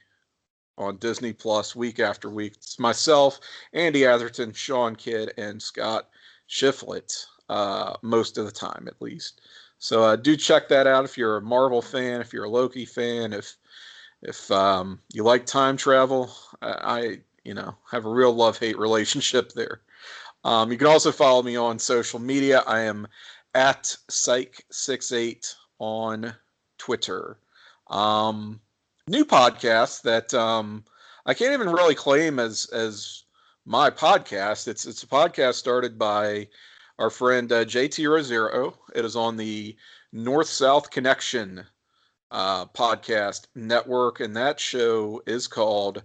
on Disney Plus week after week. It's myself, Andy Atherton, Sean Kidd, and Scott Shiflett, most of the time at least. So do check that out if you're a Marvel fan, if you're a Loki fan, if you like time travel. I have a real love-hate relationship there. You can also follow me on social media. I am at Psych68 on Twitter. New podcast that I can't even really claim as my podcast. It's a podcast started by our friend JT Rosero. It is on the North-South Connection podcast network, and that show is called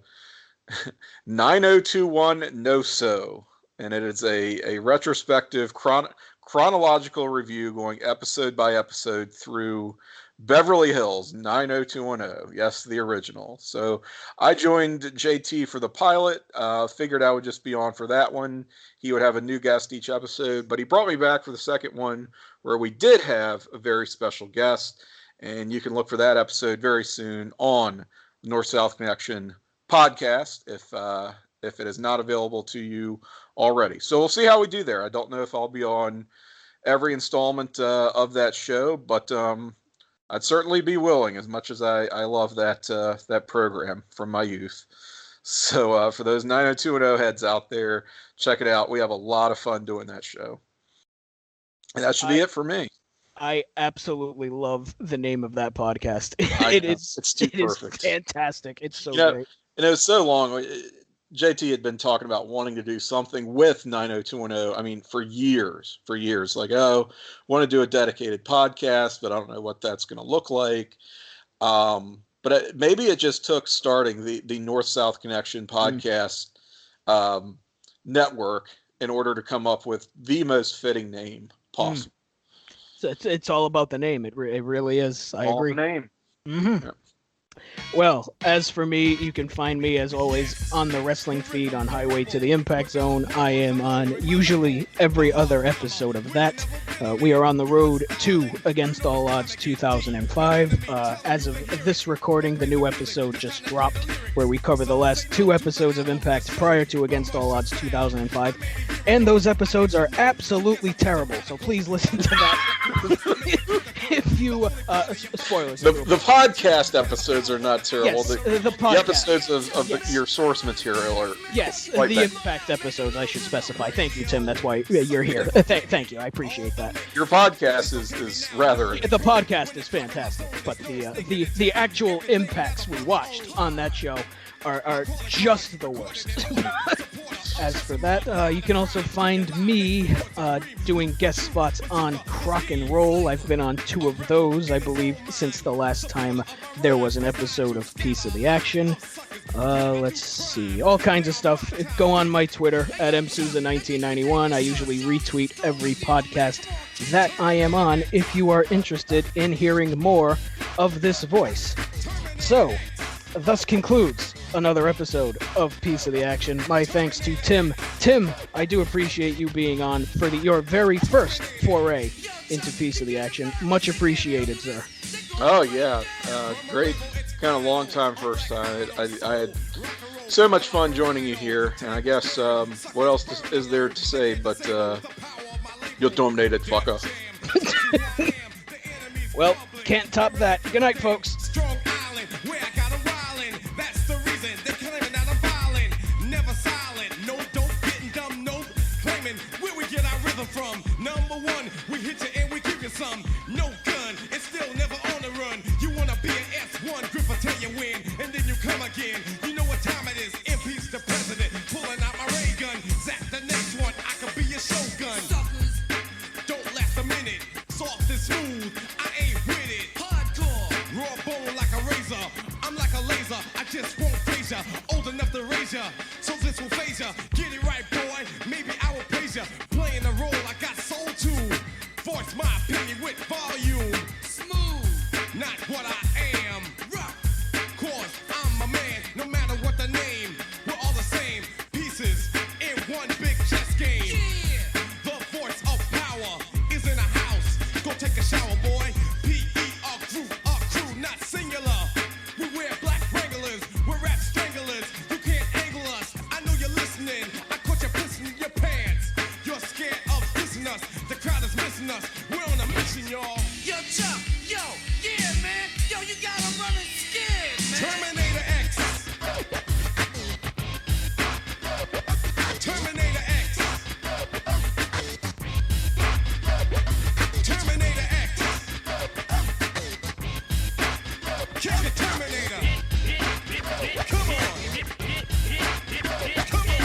9021 No So, and it is a retrospective chronological review going episode by episode through Beverly Hills 90210. Yes, the original. So I joined JT for the pilot, figured I would just be on for that one. He would have a new guest each episode, but he brought me back for the second one where we did have a very special guest, and you can look for that episode very soon on North-South Connection podcast if it is not available to you already. So we'll see how we do there. I don't know if I'll be on every installment of that show, but I'd certainly be willing, as much as I love that program from my youth. So for those 90210 heads out there, check it out. We have a lot of fun doing that show. And that should be it for me. I absolutely love the name of that podcast. It's too perfect. It's fantastic. It's so great. And it was so long. JT had been talking about wanting to do something with 90210. I mean, for years. Like, want to do a dedicated podcast, but I don't know what that's going to look like. But maybe it just took starting the North-South Connection podcast network in order to come up with the most fitting name possible. So it's all about the name. It really is. I agree. The name. Mm-hmm. Yeah. Well, as for me, you can find me, as always, on the wrestling feed on Highway to the Impact Zone. I am on usually every other episode of that. We are on the road to Against All Odds 2005. As of this recording, the new episode just dropped, where we cover the last 2 episodes of Impact prior to Against All Odds 2005. And those episodes are absolutely terrible, so please listen to that. If you spoilers. The podcast episodes are not terrible. Yes, the episodes of yes. Your source material are yes, like the that. Impact episodes, I should specify. Thank you, Tim. That's why you're here. Thank you. I appreciate that. Your podcast is rather. The podcast is fantastic, but the actual impacts we watched on that show are just the worst. As for that, you can also find me doing guest spots on Crock and Roll. I've been on 2 of those, I believe, since the last time there was an episode of Piece of the Action. Let's see, all kinds of stuff. Go on my Twitter at msouza1991. I usually retweet every podcast that I am on if you are interested in hearing more of this voice. So, thus concludes another episode of Piece of the Action. My thanks to Tim. Tim, I do appreciate you being on for your very first foray into Piece of the Action. Much appreciated, sir. Oh, yeah. Great. Kind of long time first time. I had so much fun joining you here. And I guess what else is there to say but you're dominated, fucker. Well, can't top that. Good night, folks. From number 1, we hit you and we give you some. No gun, and still never on the run. You wanna be an S1 Griffin tell you when, and then you come again. You know what time it is. Impeach the president, pulling out my ray gun. Zap the next one, I could be your shogun. Suckers, don't last a minute. Soft and smooth, I ain't with it. Hardcore, raw bone like a razor. I'm like a laser, I just won't phase ya. Old enough to raise ya, so this will phase ya. Get it right, boy, maybe I will praise ya. Playing the role I got soul to. Voice my opinion with volume. Smooth, not what I am. Rock, cause I'm a man, no matter what the name. We're all the same, pieces in one big chess game. Yeah. The voice of power is in a house. Go take a shower, boy. P.E. a crew, not singular. We wear black wranglers, we're rap stranglers. You can't angle us, I know you're listening. I caught you pissing in your pants. You're scared of dissing us, the crowd is missing us. We're on a mission, y'all. Yo, Chuck, yo, yeah, man. Yo, you got 'em running scared, man. Terminator X. Terminator X. Terminator X. Kick the Terminator. Come on. Come on.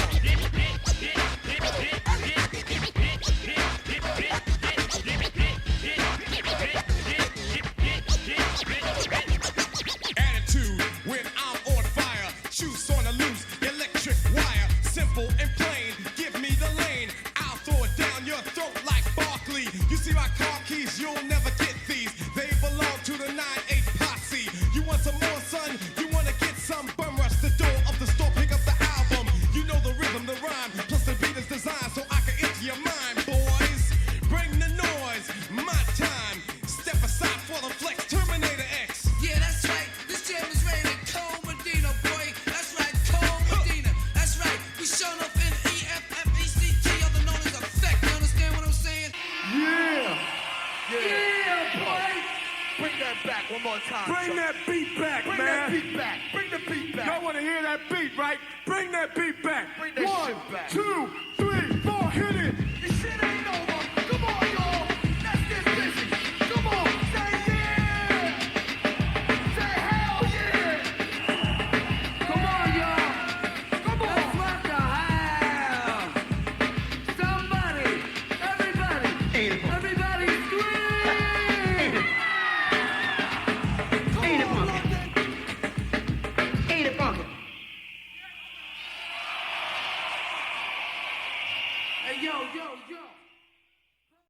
Attitude when I'm on fire. Shoes on the loose, electric wire. Simple and plain, give me the lane. I'll throw it down your throat like Barkley. You see my car keys, you'll never get these. They belong to the 9-8 posse. You want some more, son? You wanna get some? Bum rush the door of the store, pick up the album. You know the rhythm, the rhyme, plus the beat is designed so I can enter your mind, boys. Bring the noise, my time. Step aside for the flex, Terminator X. Yeah, that's right. This jam is rated Cole Medina, boy. That's right, Cole Medina. That's right. We showing up in EFFECT, other known as Effect. You understand what I'm saying? Bring that back one more time. Bring that beat back, Bring man. that beat back. Bring the beat back. Y'all want to hear that beat, right? Bring that beat back. Bring that 1, shit back. 2, 3, 4, hit it. This shit ain't over. Come on, y'all. Let's get busy. Come on. Say yeah. Say hell yeah. Come on, y'all. Come on. Let's rock the house. Somebody. Everybody. Everybody scream. Ain't it funky? Ain't it funky? Hey, yo, yo, yo.